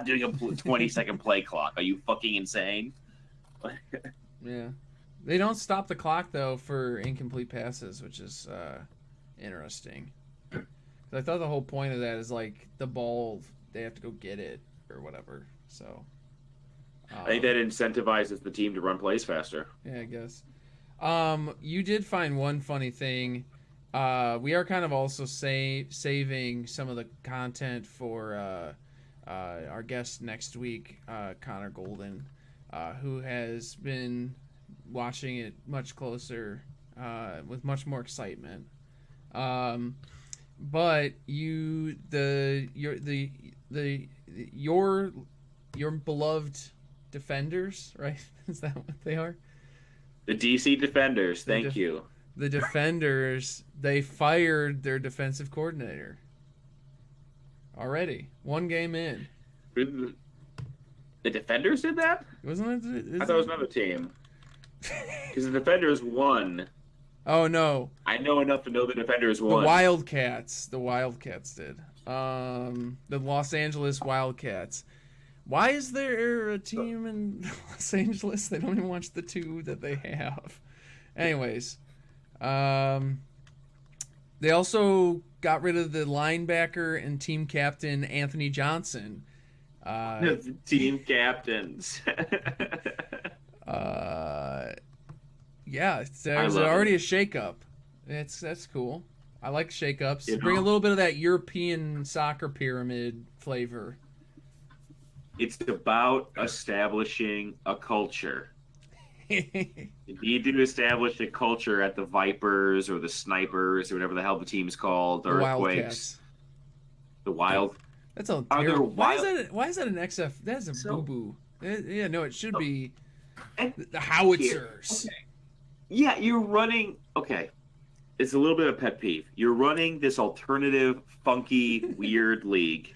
doing a 20-second play clock. Are you fucking insane?" Yeah, they don't stop the clock though for incomplete passes, which is interesting. I thought the whole point of that is like the ball, they have to go get it or whatever. So I think that incentivizes the team to run plays faster. Yeah, I guess. You did find one funny thing. We are kind of also saving some of the content for our guest next week, Connor Golden, who has been watching it much closer with much more excitement. But your beloved Defenders, right? Is that what they are? The DC Defenders. Thank you. The Defenders, they fired their defensive coordinator already. One game in. The Defenders did that? Wasn't it? I thought it was another team. Because the Defenders won. Oh, no. I know enough to know the Defenders won. The Wildcats did. The Los Angeles Wildcats. Why is there a team in Los Angeles? They don't even watch the two that they have. Anyways. They also got rid of the linebacker and team captain Anthony Johnson. Team captains. Yeah, there's already a shakeup. That's cool. I like shakeups. Bring a little bit of that European soccer pyramid flavor. It's about establishing a culture. You need to establish a culture at the Vipers or the Snipers or whatever the hell the team's called. The Earthquakes. The Wild. That's a terrible. Why is that an XF? That's a boo-boo. Yeah, no, it should be the Howitzers. Okay. Yeah, you're running... Okay, it's a little bit of a pet peeve. You're running this alternative, funky, weird league,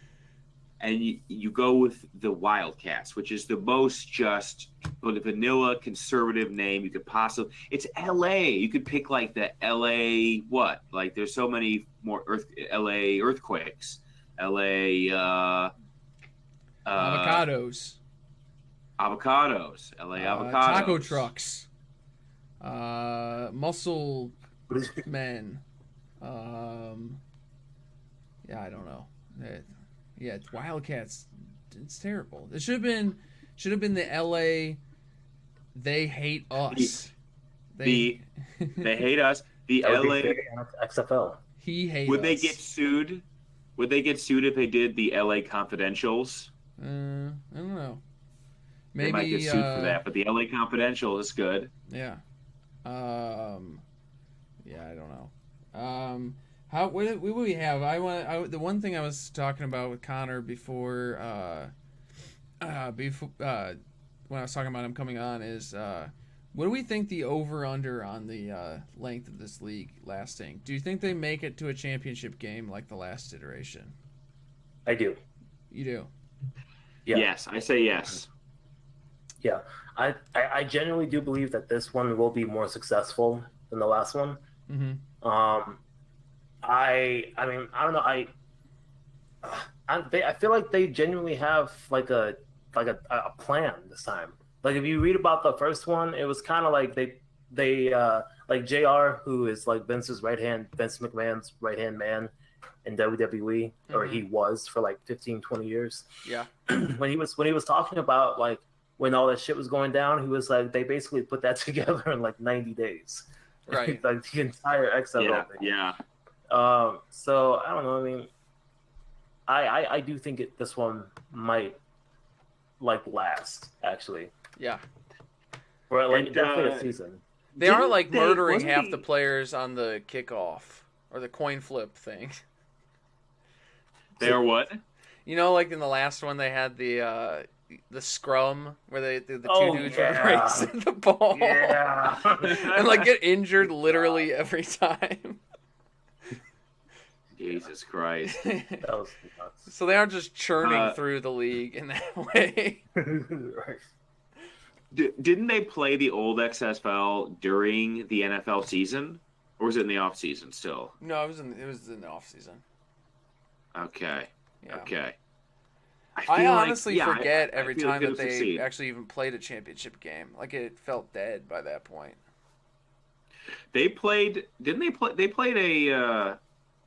and you go with the Wildcats, which is the most just vanilla conservative name you could possibly. It's L.A. You could pick like the L.A. what? Like there's so many more L.A. earthquakes. L.A. Avocados. L.A. avocados. Taco trucks. Muscle men. Yeah, I don't know. Yeah, Wildcats. It's terrible. It should have been the LA. They hate us. They hate us. The LA XFL. He hates. Would they get sued? Would they get sued if they did the LA Confidentials? I don't know. Maybe they might get sued for that, but the LA Confidential is good. Yeah. Yeah, I don't know. What do we have? The one thing I was talking about with Connor before when I was talking about him coming on is what do we think the over-under on the length of this league lasting? Do you think they make it to a championship game like the last iteration? I do. You do? Yeah. Yes, I say yes. Yeah, I genuinely do believe that this one will be more successful than the last one. Mm-hmm. I mean, I don't know. I feel like they genuinely have like a plan this time. Like if you read about the first one, it was kind of like they like JR, who is like Vince McMahon's right hand man in WWE, or he was for like 15, 20 years. Yeah. when he was talking about like when all that shit was going down, he was like, they basically put that together in like 90 days. Right. Like the entire XFL thing. Yeah. So I don't know. I mean, I do think this one might like last actually. Yeah. Or like definitely a season. They are like murdering half the players on the kickoff or the coin flip thing. They are what? You know, like in the last one, they had the scrum where the two dudes were racing the ball, and like get injured literally every time. Jesus Christ! That was nuts. So they aren't just churning through the league in that way. Right. Didn't they play the old XFL during the NFL season, or was it in the off season still? No, it was in the off season. Okay. Yeah. Okay. I honestly forget every time that they succeed. actually even played a championship game. Like it felt dead by that point. They played. Didn't they play? They played a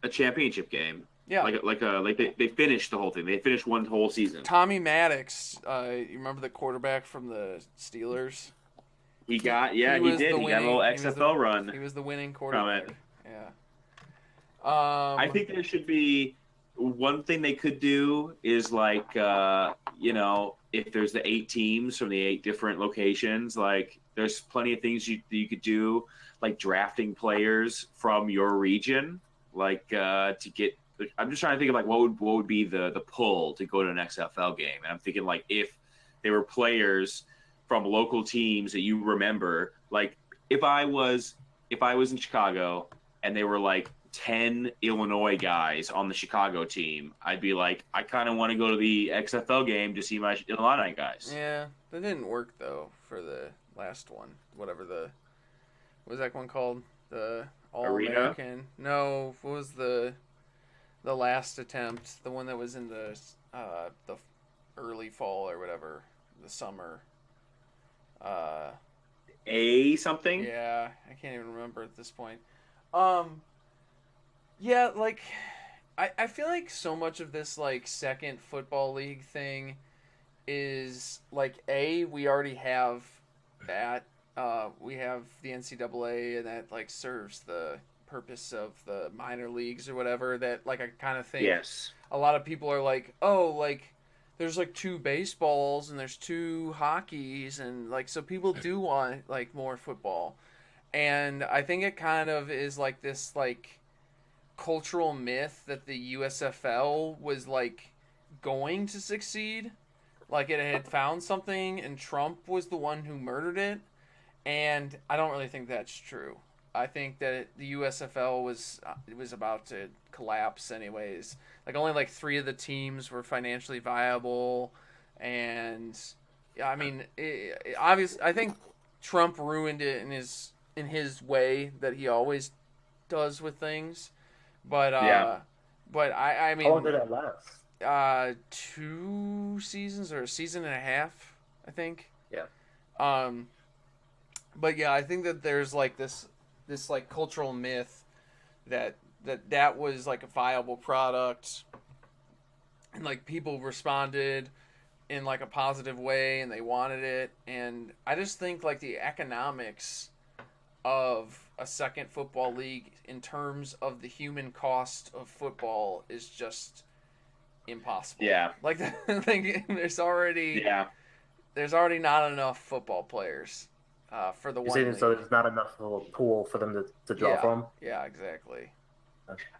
championship game. Yeah. Like they finished the whole thing. They finished one whole season. Tommy Maddox, you remember the quarterback from the Steelers? He got He got a little XFL run. He was the winning quarterback. From it. Yeah. I think there should be one thing they could do is like if there's the 8 teams from the 8 different locations, like there's plenty of things you could do, like drafting players from your region, like to get. I'm just trying to think of like what would be the pull to go to an XFL game, and I'm thinking like if they were players from local teams that you remember, like if I was in Chicago and they were like 10 Illinois guys on the Chicago team, I'd be like, I kind of want to go to the XFL game to see my Illini guys. Yeah, that didn't work though for the last one. What was that one called? The All-American? No, what was the last attempt? The one that was in the early fall or whatever, the summer. Something? Yeah, I can't even remember at this point. Yeah, like I feel like so much of this like second football league thing is like we already have that. We have the NCAA and that like serves the purpose of the minor leagues or whatever, that like I kind of think a lot of people are like, oh, like there's like 2 baseballs and there's 2 hockeys, and like so people do want like more football. And I think it kind of is like this like cultural myth that the USFL was like going to succeed, like it had found something and Trump was the one who murdered it. And I don't really think that's true. I think that the USFL was about to collapse anyways. Like only like 3 of the teams were financially viable, and I mean, obviously, I think Trump ruined it in his way that he always does with things. But but I mean, how long did that last? 2 seasons or a season and a half, I think. Yeah. But yeah, I think that there's like this like cultural myth that was like a viable product, and like people responded in like a positive way and they wanted it. And I just think like the economics of a second football league in terms of the human cost of football is just impossible. Yeah. Like there's already not enough football players for the one league. So there's not enough of a pool for them to draw from? Yeah, exactly.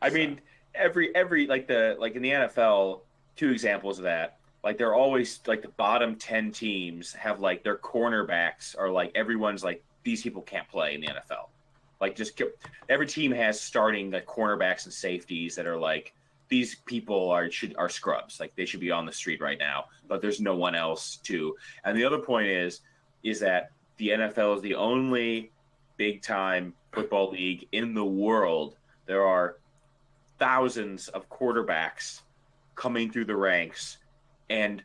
I mean, every like in the NFL, 2 examples of that. Like they're always like the bottom 10 teams have like their cornerbacks are like everyone's like these people can't play in the NFL. Like every team has starting like cornerbacks and safeties that are like these people are scrubs. Like they should be on the street right now, but there's no one else to. And the other point is that the NFL is the only big time football league in the world. There are thousands of quarterbacks coming through the ranks, and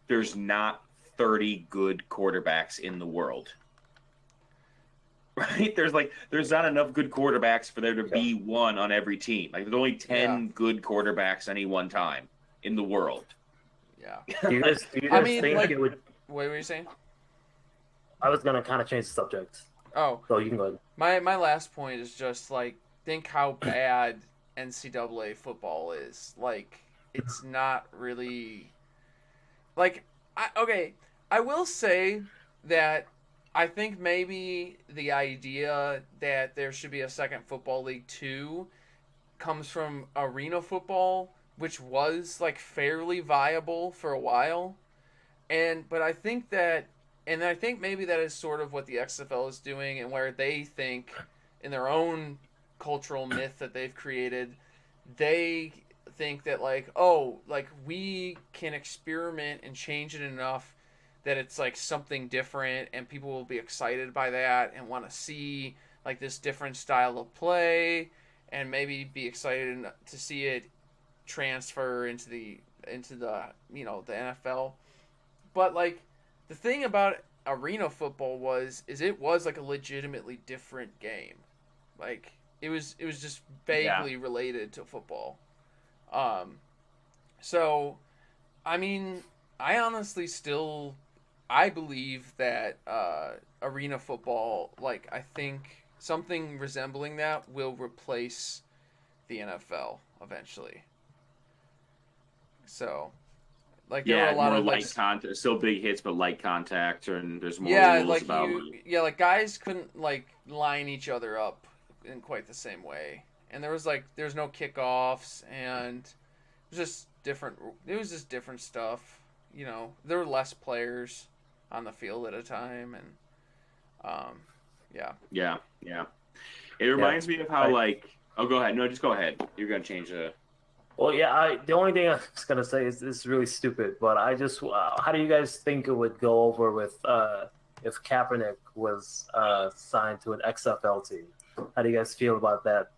there's not 30 good quarterbacks in the world. Right? There's not enough good quarterbacks for there to be one on every team. Like there's only 10 good quarterbacks any one time in the world. Yeah. Do you guys think like, it would? What were you saying? I was gonna kind of change the subject. Oh, so you can go ahead. My last point is just like think how bad NCAA football is. Like it's not really like I will say that I think maybe the idea that there should be a second football league too comes from arena football, which was like fairly viable for a while. But I think maybe that is sort of what the XFL is doing, and where they think in their own cultural myth that they've created, they think that like, oh, like we can experiment and change it enough that it's like something different and people will be excited by that and want to see like this different style of play and maybe be excited to see it transfer into the the NFL. But like the thing about arena football is it was like a legitimately different game. Like it was just vaguely related to football. So I mean, I honestly I believe that arena football, like I think something resembling that will replace the NFL eventually. So, like there are a lot more of light contact, still big hits, but light contact, and there's more rules like about. Like guys couldn't like line each other up in quite the same way, and there's no kickoffs, and it was just different. It was just different stuff. You know, there were less players on the field at a time, and yeah. It reminds me of how oh, go ahead. No, just go ahead. You're gonna change the. Well, yeah. The only thing I was gonna say is this is really stupid, but I just how do you guys think it would go over with if Kaepernick was signed to an XFL team? How do you guys feel about that?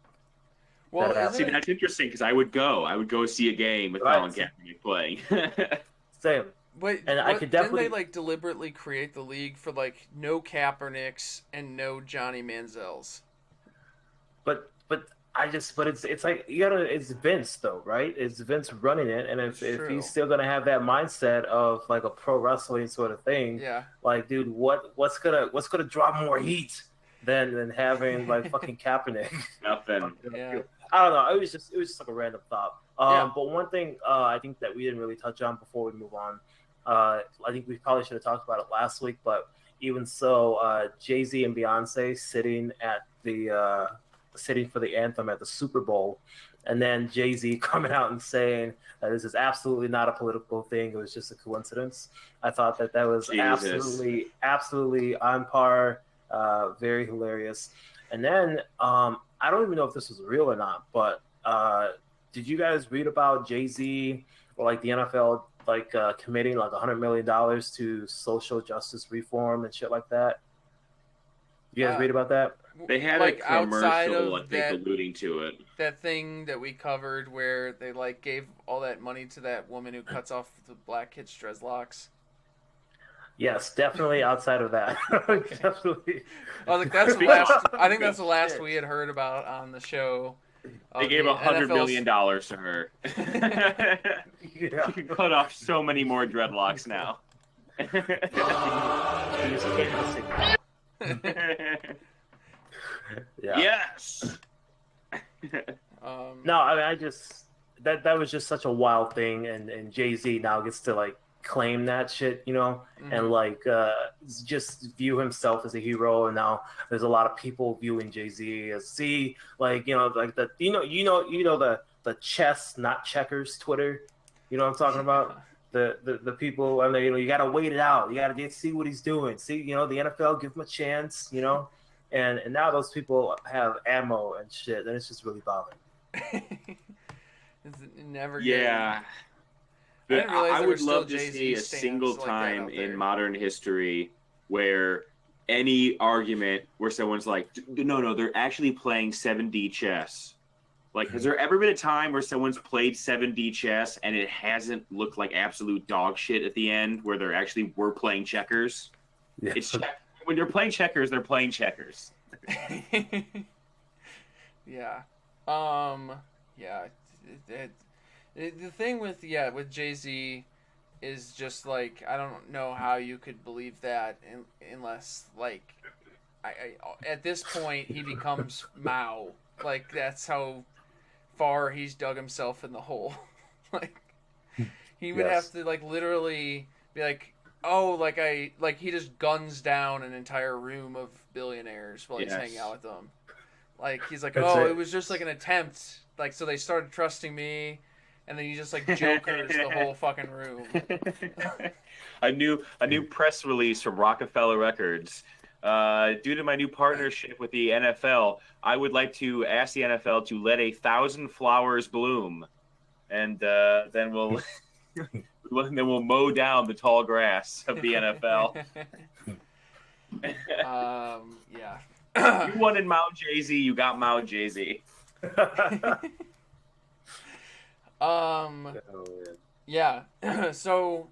Well, that's interesting because I would go see a game with Colin Kaepernick playing. Same. But I could definitely didn't they like deliberately create the league for like no Kaepernicks and no Johnny Manziels? But it's like it's Vince though, right? It's Vince running it, and if he's still gonna have that mindset of like a pro wrestling sort of thing, like dude, what's gonna draw more heat than having like fucking Kaepernick? Nothing. Yeah. I don't know. It was just like a random thought. But one thing I think that we didn't really touch on before we move on. I think we probably should have talked about it last week, but even so, Jay-Z and Beyonce sitting for the anthem at the Super Bowl, and then Jay-Z coming out and saying that this is absolutely not a political thing. It was just a coincidence. I thought that was absolutely on par, very hilarious. And then I don't even know if this was real or not, but did you guys read about Jay-Z or like the NFL committing like $100 million to social justice reform and shit like that? You guys read about that? They had like a commercial, I think, alluding to it. That thing that we covered where they like gave all that money to that woman who cuts off the black kids' dreadlocks. Yes, definitely outside of that. Definitely. I think that's the last we had heard about on the show. They gave $100 million to her. You can cut off so many more dreadlocks now. Yes. No, I mean, I just that was just such a wild thing, and Jay-Z now gets to like claim that shit, and like just view himself as a hero. And now there's a lot of people viewing Jay-Z as like the chess not checkers Twitter. You know what I'm talking about? The people, and you got to wait it out. You got to see what he's doing. See, the NFL, give him a chance. And now those people have ammo and shit, and it's just really bothering. It's never. Yeah. But I would love to see a single time in modern history where any argument where someone's like, no, they're actually playing 7D chess. Like, has there ever been a time where someone's played 7D chess and it hasn't looked like absolute dog shit at the end, where they actually were playing checkers? Yeah. When they're playing checkers, they're playing checkers. Yeah. Yeah. The thing with Jay-Z is just like, I don't know how you could believe that unless like I at this point he becomes Mao. Like that's how far he's dug himself in the hole. Like he would have to like literally be like, oh, like he just guns down an entire room of billionaires while he's hanging out with them. Like he's like, it was just like an attempt. Like so they started trusting me, and then you just like jokers the whole fucking room. A new press release from Rockefeller Records. Due to my new partnership with the NFL, I would like to ask the NFL to let 1,000 flowers bloom, and then we'll mow down the tall grass of the NFL. Yeah. You wanted Mount Jay-Z, you got Mount Jay-Z. Yeah. So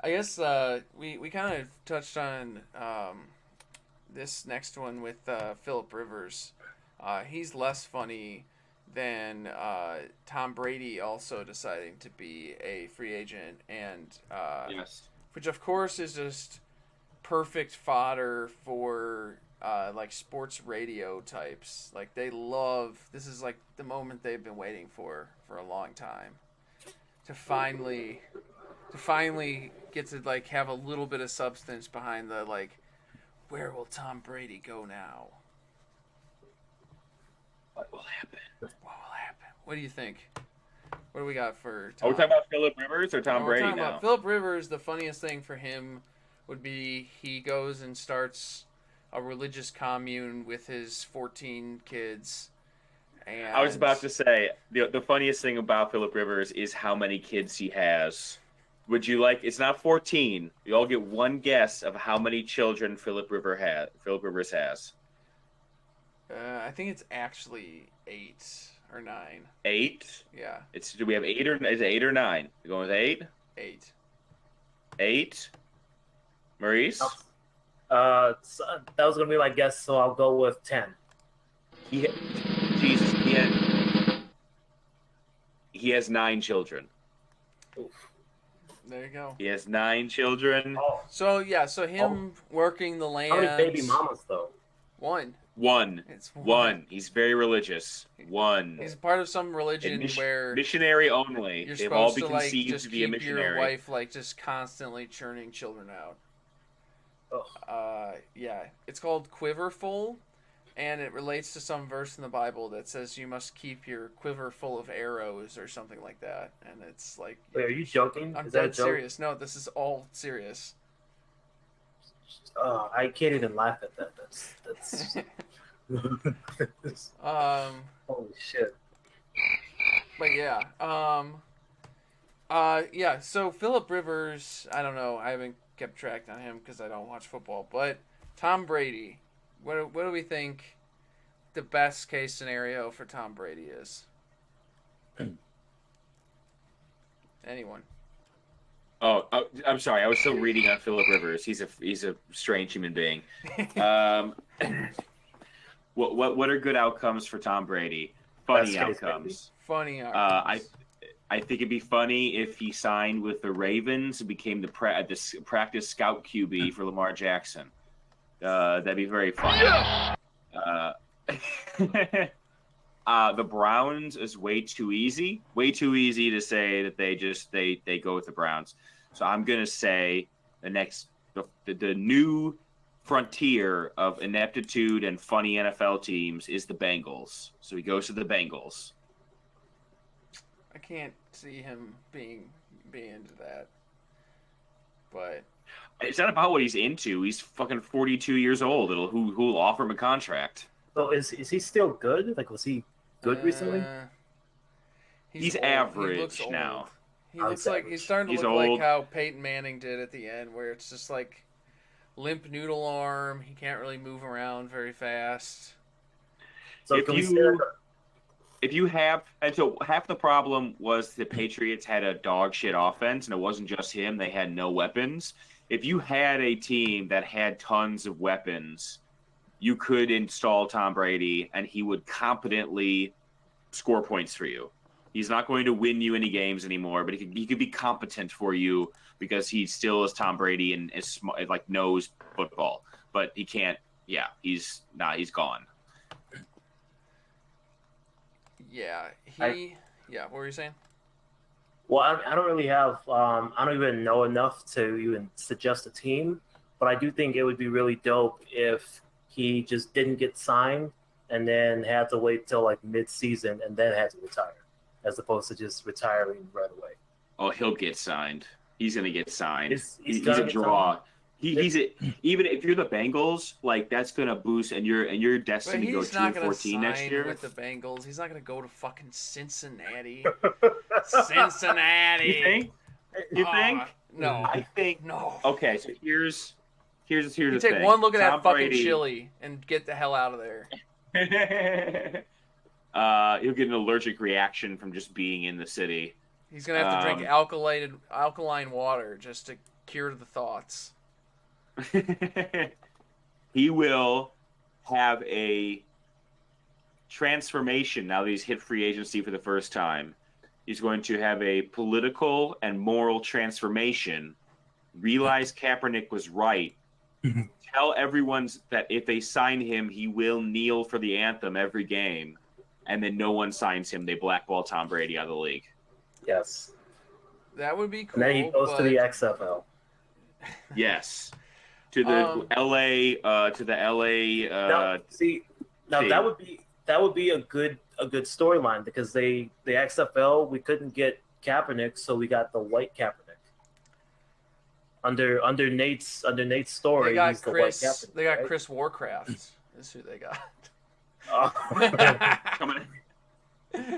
I guess we kind of touched on this next one with Phillip Rivers. He's less funny than Tom Brady also deciding to be a free agent, and which of course is just perfect fodder for like sports radio types. Like they love, this is like the moment they've been waiting for a long time, to finally get to like have a little bit of substance behind the like, where will Tom Brady go now? What will happen? What do you think? What do we got for Tom? Are we talking about Phillip Rivers or Tom Brady now? About Phillip Rivers. The funniest thing for him would be he goes and starts a religious commune with his 14 kids. And I was about to say, the funniest thing about Phillip Rivers is how many kids he has. Would you like, it's not 14. You all get one guess of how many children Phillip Rivers has. I think it's actually 8 or 9. 8? Yeah. Do we have 8 or is it 8 or 9? You going with 8? 8. 8? Maurice? That was gonna be my guess, so I'll go with 10. He has 9 children. Oof. There you go. He has 9 children. Oh. So him working the land. How many baby mamas though? 1. It's 1. He's very religious. 1. He's part of some religion where missionary only. You're They've supposed all been to like conceived just to be a keep missionary. your wife like just constantly churning children out. Yeah, it's called Quiverful, and it relates to some verse in the Bible that says you must keep your quiver full of arrows or something like that. And it's like, wait, are you joking? I'm Is that dead a joke? serious. No, this is all serious. I can't even laugh at that. That's holy shit. But yeah, yeah. So Phillip Rivers, I don't know. I haven't kept track on him because I don't watch football. But Tom Brady, what do we think the best case scenario for Tom Brady is? Anyone? Oh, I'm sorry. I was still reading on Phillip Rivers. He's a strange human being. What are good outcomes for Tom Brady? Funny outcomes. Funny outcomes. I think it'd be funny if he signed with the Ravens and became the practice scout QB for Lamar Jackson. That'd be very fun. The Browns is way too easy. Way too easy to say that they go with the Browns. So I'm gonna say the new frontier of ineptitude and funny NFL teams is the Bengals. So he goes to the Bengals. I can't see him being into that. But it's not about what he's into. He's fucking 42 years old. Who'll offer him a contract? So is he still good? Like, was he good recently? He's average now. He looks like he's starting to look like how Peyton Manning did at the end, where it's just like limp noodle arm. He can't really move around very fast. So so half the problem was the Patriots had a dog shit offense, and it wasn't just him. They had no weapons. If you had a team that had tons of weapons, you could install Tom Brady, and he would competently score points for you. He's not going to win you any games anymore, but he could be competent for you because he still is Tom Brady and is like knows football. But he can't. Yeah, he's gone. Yeah, what were you saying? Well, I don't really have. I don't even know enough to even suggest a team, but I do think it would be really dope if he just didn't get signed and then had to wait till like mid-season and then had to retire, as opposed to just retiring right away. Oh, he'll get signed. He's gonna get signed. He's gonna a draw. Even if you're the Bengals, like that's gonna boost, and you're destined to go 2-14 next year. With the Bengals, he's not gonna go to fucking Cincinnati. Cincinnati. You think? You think? No. I think no. Okay, so here's the thing. Take one look at Tom that fucking Brady, chili and get the hell out of there. He'll get an allergic reaction from just being in the city. He's gonna have to drink alkaline water just to cure the thoughts. He will have a transformation now that he's hit free agency for the first time. He's going to have a political and moral transformation, realize Kaepernick was right, tell everyone that if they sign him, he will kneel for the anthem every game, and then no one signs him. They blackball Tom Brady out of the league. Yes. That would be cool. And then he goes to the XFL. Yes. To the LA. That would be a good storyline because the XFL, we couldn't get Kaepernick, so we got the white Kaepernick. Under Nate's story, they got he's the white Kaepernick. They got right? Chris Warcraft. Is who they got.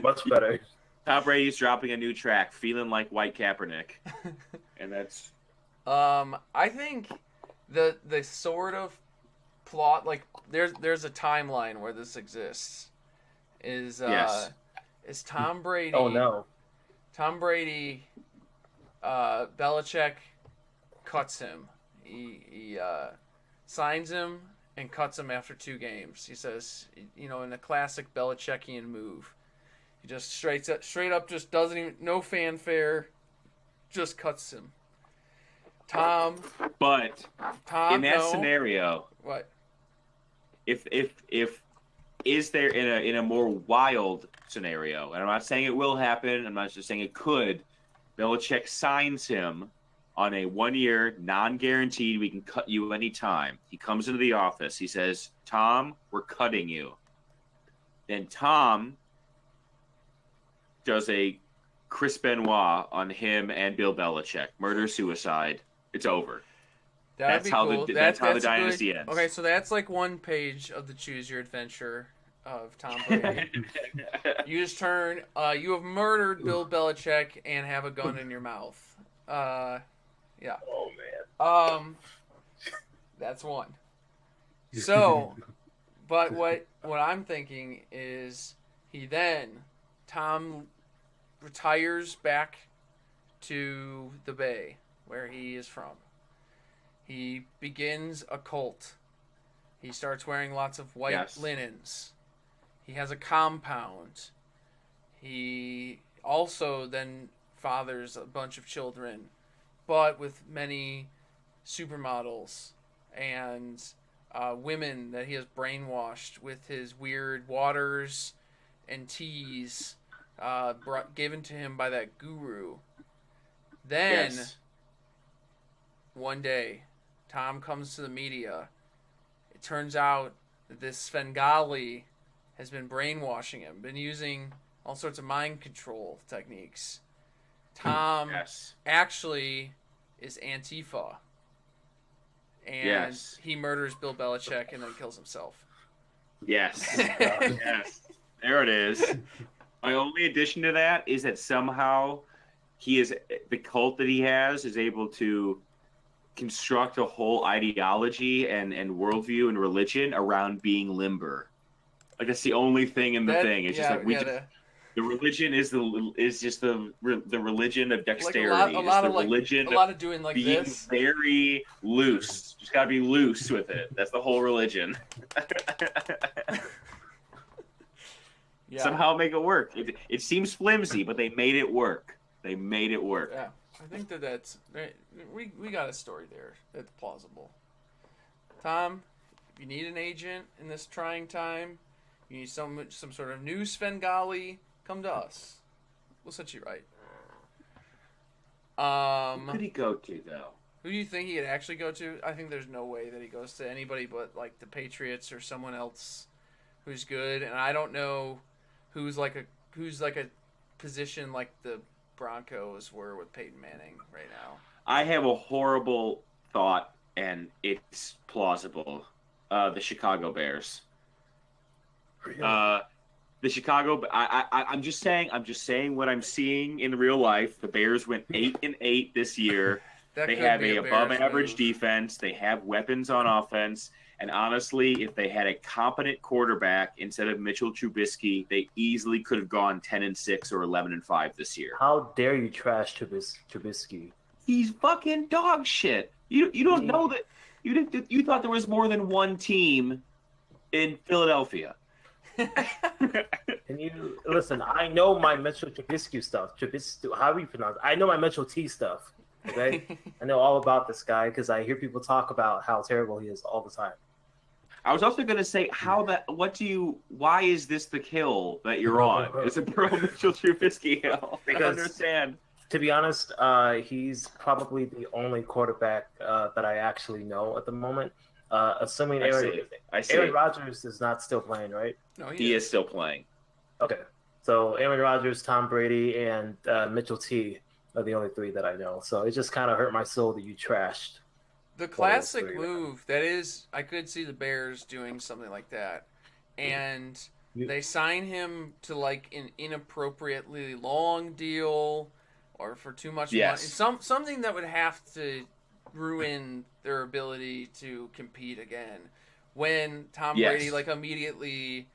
Much better. Tom Brady's dropping a new track, feeling like white Kaepernick, and that's. I think the sort of plot, like there's a timeline where this exists. Is Tom Brady? Oh no. Tom Brady, Belichick cuts him. He signs him and cuts him after 2 games. He says, in a classic Belichickian move, he just straight up just doesn't even, no fanfare, just cuts him. Tom, in that scenario, what? If is there in a more wild scenario, and I'm not saying it will happen, I'm not just saying it could, Belichick signs him on a 1-year, non-guaranteed, we can cut you anytime. He comes into the office. He says, Tom, we're cutting you. Then Tom does a Chris Benoit on him and Bill Belichick. Murder-suicide. It's over. That's how the dynasty ends. Okay, so that's like one page of the Choose Your Adventure of Tom Brady. You just turn. You have murdered Bill Belichick and have a gun in your mouth. Yeah. Oh man. That's one. So, but what I'm thinking is Tom retires back to the Bay where he is from. He begins a cult. He starts wearing lots of white linens. He has a compound. He also then fathers a bunch of children, but with many supermodels and women that he has brainwashed with his weird waters and teas given to him by that guru. Then, one day, Tom comes to the media. It turns out that this Svengali has been brainwashing him, been using all sorts of mind control techniques. Tom actually is Antifa. And he murders Bill Belichick and then kills himself. Yes. Yes. There it is. My only addition to that is that somehow the cult that he has is able to construct a whole ideology and worldview and religion around being limber. Like that's the only thing in the thing. It's just like the religion is just the religion of dexterity. Like a lot of doing like being this. Very loose. Just gotta be loose with it. That's the whole religion. Somehow make it work. It seems flimsy, but they made it work. They made it work. Yeah, I think that's we got a story there that's plausible. Tom, if you need an agent in this trying time, you need some sort of new Svengali, come to us. We'll set you right. Who could he go to, though? Who do you think he'd actually go to? I think there's no way that he goes to anybody but like the Patriots or someone else who's good. And I don't know who's like a position like the Broncos were with Peyton Manning right now. I have a horrible thought, and it's plausible. The Chicago Bears. Really? The Chicago. I'm just saying what I'm seeing in real life. The Bears went 8-8 this year. They have a above average defense. They have weapons on offense. And honestly, if they had a competent quarterback instead of Mitchell Trubisky, they easily could have gone 10-6 or 11-5 this year. How dare you trash Trubisky? He's fucking dog shit. You don't know that you thought there was more than one team in Philadelphia. Can you listen? I know my Mitchell Trubisky stuff. How do you pronounce it? I know my Mitchell T stuff. Okay, I know all about this guy because I hear people talk about how terrible he is all the time. I was also going to say, why is this the hill that you're on? Is it pro Mitchell Trubisky hill? I don't understand. To be honest, he's probably the only quarterback that I actually know at the moment. Assuming Aaron Rodgers is not still playing, right? No, he is still playing. Okay, so Aaron Rodgers, Tom Brady, and Mitchell T are the only three that I know. So it just kind of hurt my soul that you trashed. The classic move that is, I could see the Bears doing something like that, and they sign him to like an inappropriately long deal or for too much money. Something that would have to ruin their ability to compete again. When Tom Brady like immediately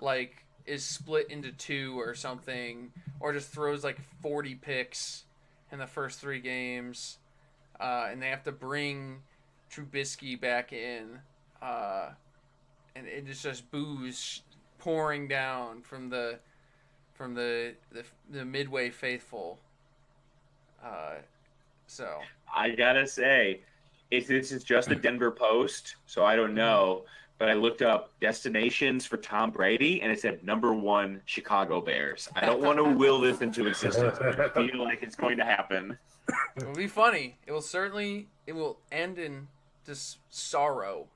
like is split into two or something, or just throws like 40 picks in the first 3 games, and they have to bring Trubisky back in, and it is just booze pouring down from the Midway faithful. So I gotta say, this is just the Denver Post, so I don't know. But I looked up destinations for Tom Brady, and it said #1 Chicago Bears. I don't want to will this into existence, but I feel like it's going to happen. It will be funny. It will end in just sorrow,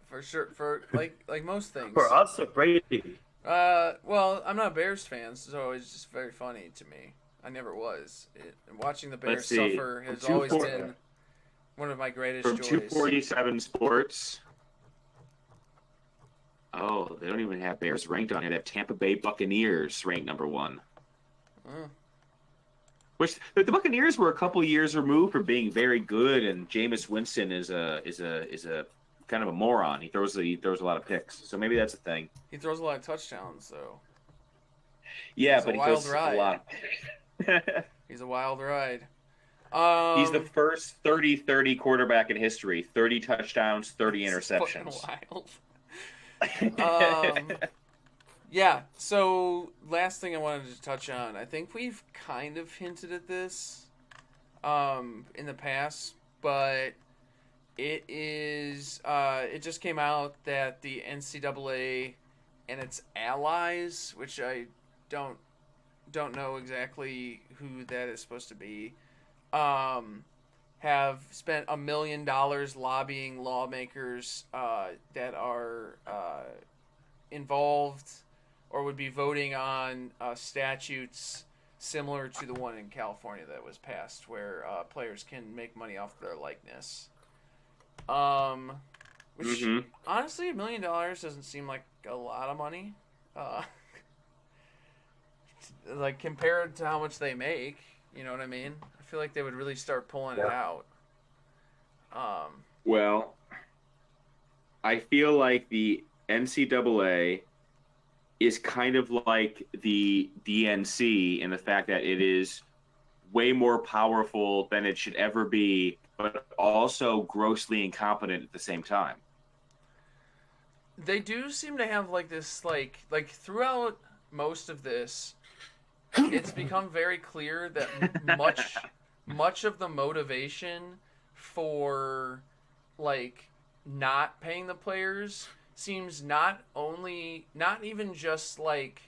for sure. For like most things. For us or Brady? Well, I'm not a Bears fan, so it's just very funny to me. I never was. Watching the Bears suffer has always been one of my greatest joys. From 247 Sports. Oh, they don't even have Bears ranked on it. They have Tampa Bay Buccaneers ranked #1. Which the Buccaneers were a couple years removed from being very good, and Jameis Winston is a kind of a moron. He throws a lot of picks, so maybe that's a thing. He throws a lot of touchdowns, though. Yeah, but he throws a lot. He's a wild ride. He's the first 30-30 quarterback in history. 30 touchdowns, 30 interceptions. Fucking wild. Yeah, so last thing I wanted to touch on. I think we've kind of hinted at this in the past, but it just came out that the NCAA and its allies, which I don't know exactly who that is supposed to be, have spent $1 million lobbying lawmakers that are involved or would be voting on statutes similar to the one in California that was passed, where players can make money off their likeness. Which honestly, $1 million doesn't seem like a lot of money. Like compared to how much they make, you know what I mean? I feel like they would really start pulling it out. Well, I feel like the NCAA is kind of like the DNC in the fact that it is way more powerful than it should ever be, but also grossly incompetent at the same time. They do seem to have like this like throughout most of this, it's become very clear that much of the motivation for like not paying the players seems not even just like,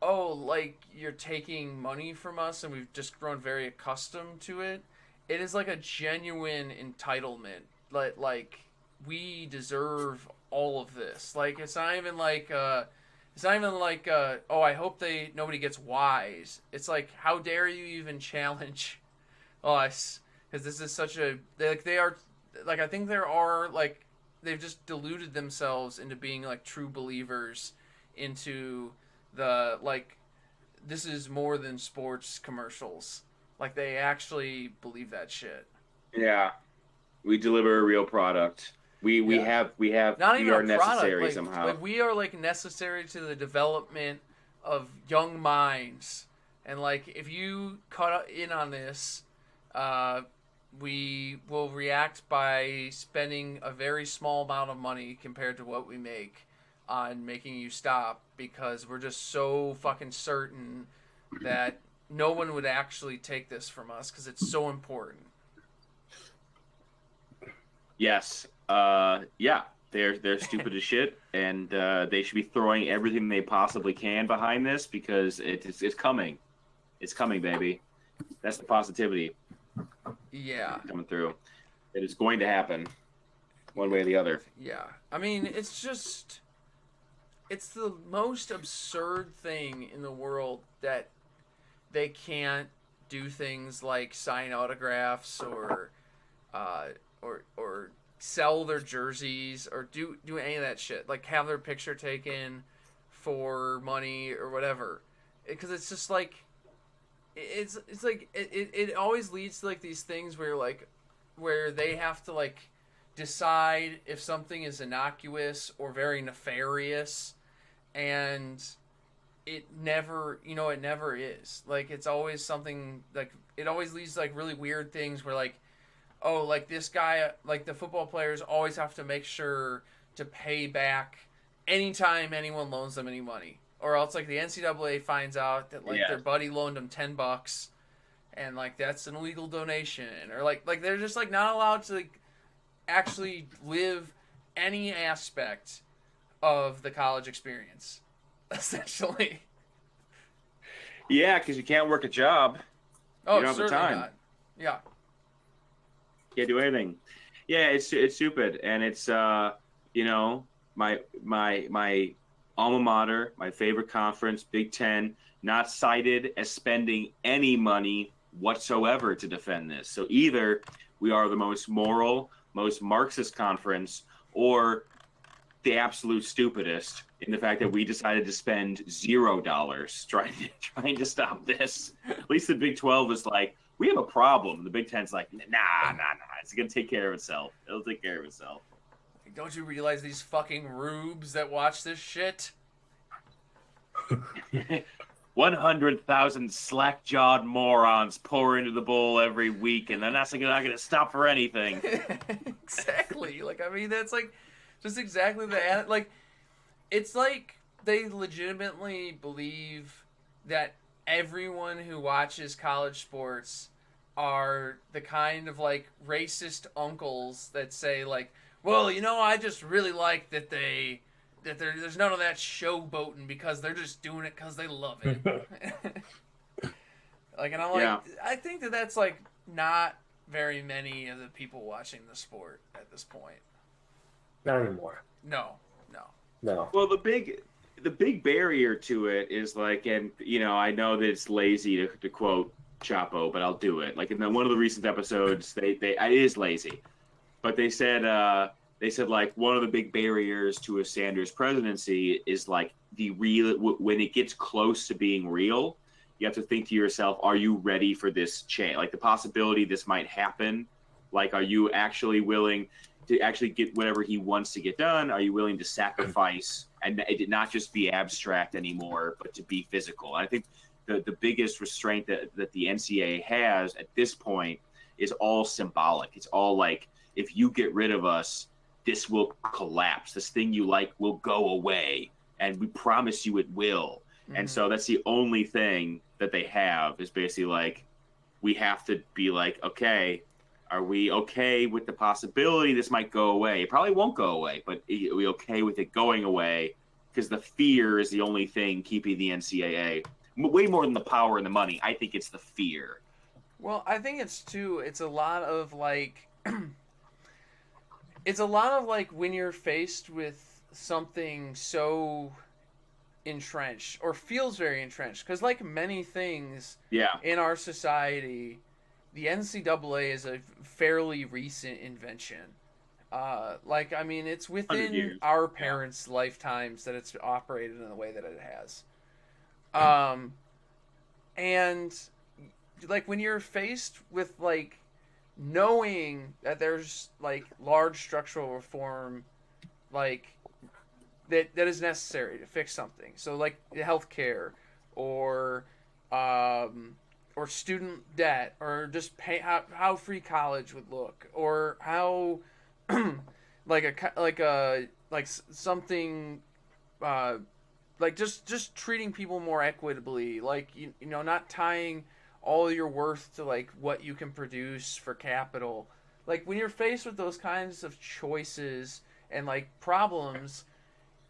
oh, like you're taking money from us and we've just grown very accustomed to it. It is like a genuine entitlement. Like we deserve all of this. Like it's not even like oh, I hope nobody gets wise. It's like, how dare you even challenge us? Because this is such a I think there are like, they've just deluded themselves into being like true believers into the like, this is more than sports commercials. Like they actually believe that shit. Yeah, we deliver a real product. We have not we even are a necessary product. somehow. Like we are like necessary to the development of young minds, and like if you cut in on this, we will react by spending a very small amount of money compared to what we make on making you stop, because we're just so fucking certain that no one would actually take this from us because it's so important. Yes. Yeah. They're stupid as shit, and they should be throwing everything they possibly can behind this, because it's coming. It's coming, baby. That's the positivity. Yeah. Coming through. It is going to happen one way or the other. Yeah. I mean, it's the most absurd thing in the world that they can't do things like sign autographs or sell their jerseys or do any of that shit. Like have their picture taken for money or whatever. Because it's just like, it's like it always leads to like these things where they have to like decide if something is innocuous or very nefarious, and it never is. Like it's always something, like it always leads to like really weird things where like, oh, like this guy, like the football players always have to make sure to pay back anytime anyone loans them any money. Or else, like, the NCAA finds out that, like, their buddy loaned them $10, and, like, that's an illegal donation. Or, like they're just, like, not allowed to, like, actually live any aspect of the college experience, essentially. Yeah, because you can't work a job. Oh, you don't have the time. Not. Yeah. Can't do anything. Yeah, it's stupid. And it's, my alma mater, my favorite conference, Big Ten, not cited as spending any money whatsoever to defend this. So either we are the most moral, most Marxist conference, or the absolute stupidest in the fact that we decided to spend $0 trying to stop this. At least the Big 12 is like, we have a problem. The Big Ten's like, nah. It's going to take care of itself. It'll take care of itself. Don't you realize these fucking rubes that watch this shit? 100,000 slack-jawed morons pour into the bowl every week, and they're not going to stop for anything. Exactly. Like, I mean, that's like just exactly the, like, it's like they legitimately believe that everyone who watches college sports are the kind of like racist uncles that say like, well, I just really like that there's none of that showboating because they're just doing it because they love it. Like, and I'm like, I think that's like not very many of the people watching the sport at this point. Not anymore. No. Well, the big barrier to it is like, and I know that it's lazy to quote Chapo, but I'll do it. Like in one of the recent episodes, it is lazy. But they said like one of the big barriers to a Sanders presidency is like when it gets close to being real, you have to think to yourself, are you ready for this change? Like the possibility this might happen. Like, are you actually willing to actually get whatever he wants to get done? Are you willing to sacrifice and it not just be abstract anymore, but to be physical? And I think the biggest restraint that the NCAA has at this point is all symbolic. It's all like, if you get rid of us, this will collapse. This thing you like will go away. and we promise you it will. And so that's the only thing that they have is basically like, we have to be like, okay, are we okay with the possibility this might go away? It probably won't go away, but are we okay with it going away? Because the fear is the only thing keeping the NCAA, way more than the power and the money. I think it's the fear. Well, I think it's a lot of like, it's a lot of like when you're faced with something so entrenched or feels very entrenched, because like many things in our society, the NCAA is a fairly recent invention. Like, I mean, it's within our parents' lifetimes that it's operated in the way that it has. And like when you're faced with like knowing that there's like large structural reform, like that is necessary to fix something. So like healthcare or student debt, or just pay how free college would look, or how something like just treating people more equitably, like you know, not tying all your worth to like what you can produce for capital. Like when you're faced with those kinds of choices and like problems,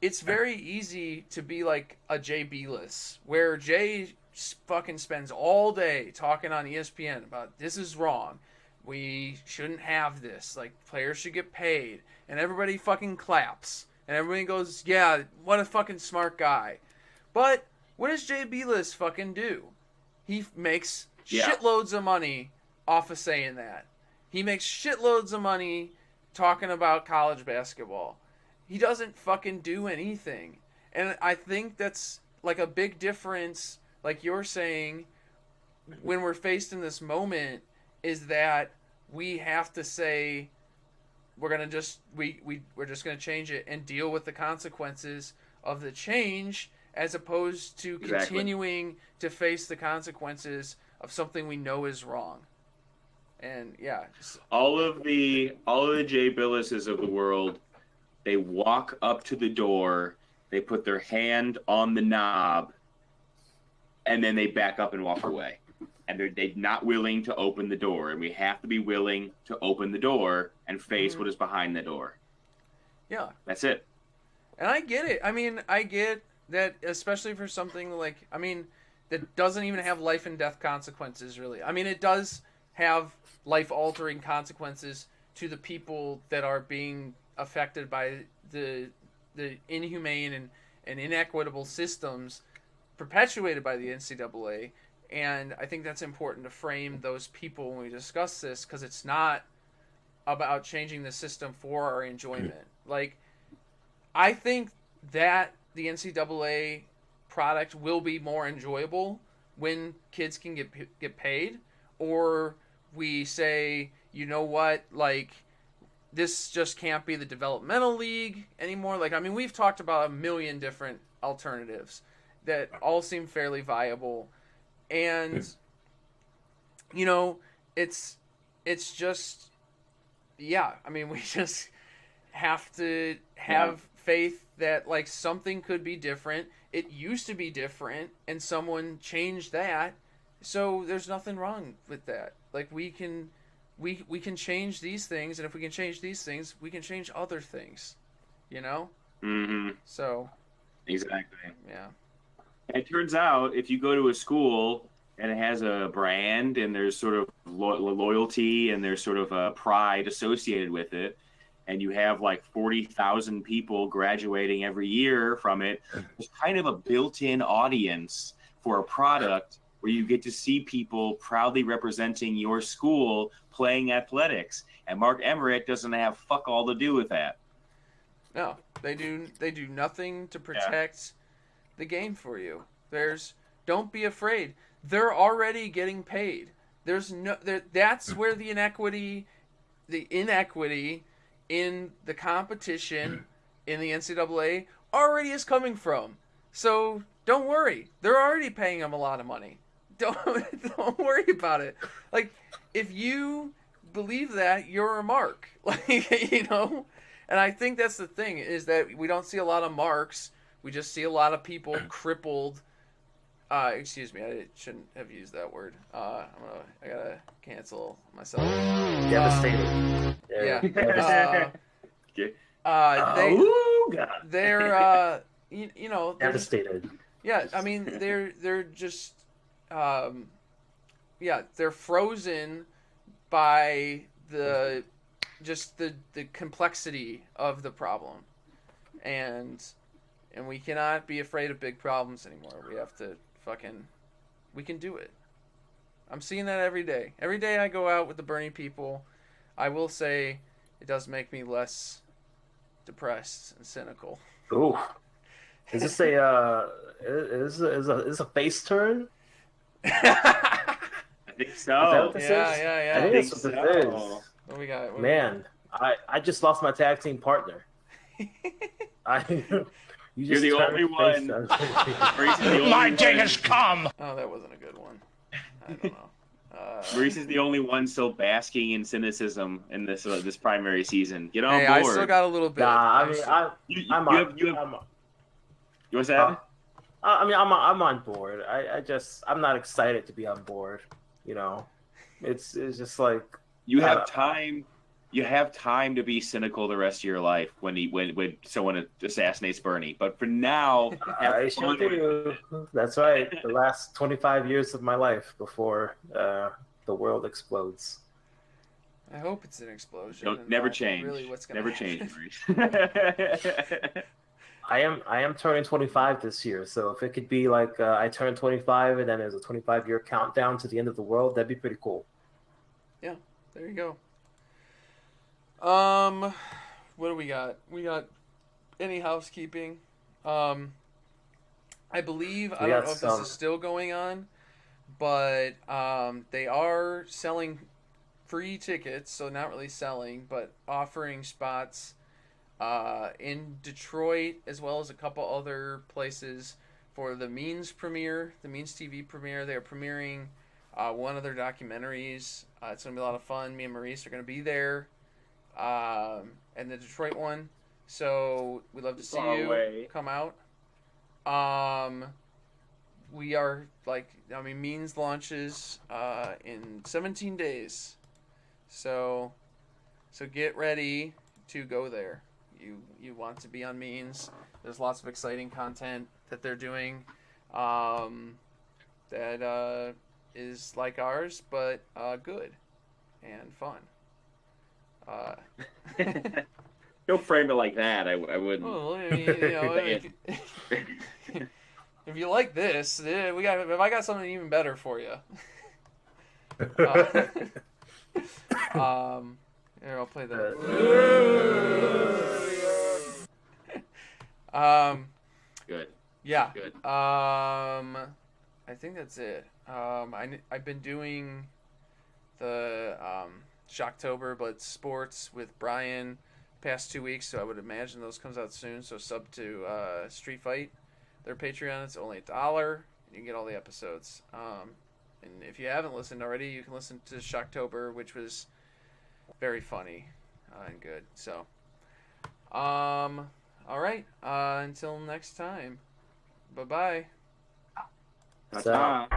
it's very easy to be like a Jay Belis, where Jay fucking spends all day talking on ESPN about this is wrong, we shouldn't have this, like players should get paid, and everybody fucking claps and everybody goes, yeah, what a fucking smart guy. But what does Jay Belis fucking do? He makes shitloads of money off of saying that. He makes shitloads of money talking about college basketball. He doesn't fucking do anything. And I think that's like a big difference, like you're saying, when we're faced in this moment, is that we have to say we're gonna just we're just gonna change it and deal with the consequences of the change, as opposed to continuing to face the consequences of something we know is wrong. And all of the Jay Billises of the world, they walk up to the door, they put their hand on the knob, and then they back up and walk away. And they're not willing to open the door. And we have to be willing to open the door and face what is behind the door. Yeah. That's it. And I get it. I mean, I get that, especially for something like, I mean, that doesn't even have life and death consequences, really. I mean, it does have life-altering consequences to the people that are being affected by the inhumane and inequitable systems perpetuated by the NCAA. And I think that's important to frame those people when we discuss this, because it's not about changing the system for our enjoyment. Like, I think that the NCAA product will be more enjoyable when kids can get paid, or we say, you know what, like, this just can't be the developmental league anymore. Like, I mean, we've talked about a million different alternatives that all seem fairly viable. And, you know, it's just, I mean, we just have to have faith that, like, something could be different. It used to be different, and someone changed that. So there's nothing wrong with that. Like, we can change these things, and if we can change these things, we can change other things, you know? Mm-hmm. So. Exactly. Yeah. It turns out if you go to a school and it has a brand and there's sort of loyalty and there's sort of a pride associated with it, and you have like 40,000 people graduating every year from it, there's kind of a built-in audience for a product where you get to see people proudly representing your school playing athletics. And Mark Emmert doesn't have fuck all to do with that. No, they do nothing to protect the game for you. Don't be afraid. They're already getting paid. That's where the inequity in the competition in the NCAA already is coming from. So don't worry. They're already paying them a lot of money. Don't worry about it. Like, if you believe that, you're a mark. Like, you know? And I think that's the thing, is that we don't see a lot of marks We just see a lot of people crippled. Excuse me, I shouldn't have used that word. I gotta cancel myself. Devastated. They're you know, devastated. Yeah, I mean they're just they're frozen by the complexity of the problem, and we cannot be afraid of big problems anymore. We have to we can do it. I'm seeing that every day. Every day I go out with the Bernie people, I will say it does make me less depressed and cynical. Ooh. Is this a face turn? I think so. Is that what this is? Yeah. I think that's what this is. What we got? Man, I just lost my tag team partner. You're the only one. My day has come. Oh, that wasn't a good one. I don't know. Maurice is the only one still basking in cynicism in this primary season. Get on board. I still got a little bit. Nah, I mean, I'm what's that? I'm on board. I'm not excited to be on board. You know, it's just like you have time. You have time to be cynical the rest of your life when someone assassinates Bernie. But for now, I sure do. That's right. The last 25 years of my life before the world explodes. I hope it's an explosion. Never change. Really, what's gonna never happen. change, Maurice. I am turning 25 this year, so if it could be like I turn 25 and then there's a 25-year countdown to the end of the world, that'd be pretty cool. Yeah, there you go. What do we got? We got any housekeeping? I believe, I don't know if this is still going on, but they are selling free tickets, so not really selling, but offering spots in Detroit as well as a couple other places for the Means premiere, the Means TV premiere. They are premiering one of their documentaries. It's going to be a lot of fun. Me and Maurice are going to be there. And the Detroit one, so we'd love to see you come out. We are Means launches in 17 days, so get ready to go there. You want to be on Means. There's lots of exciting content that they're doing that is like ours, but good and fun. Don't frame it like that. I wouldn't. Well, I mean, if you like this, if I got something even better for you. Here, I'll play that. Good. Yeah. Good. I think that's it. I've been doing the Shocktober, but sports with Brian past 2 weeks, so I would imagine those comes out soon. So sub to Street Fight, their Patreon. It's only $1. You can get all the episodes. And if you haven't listened already, you can listen to Shocktober, which was very funny and good. So, all right. Until next time. Bye-bye. Ta-ta.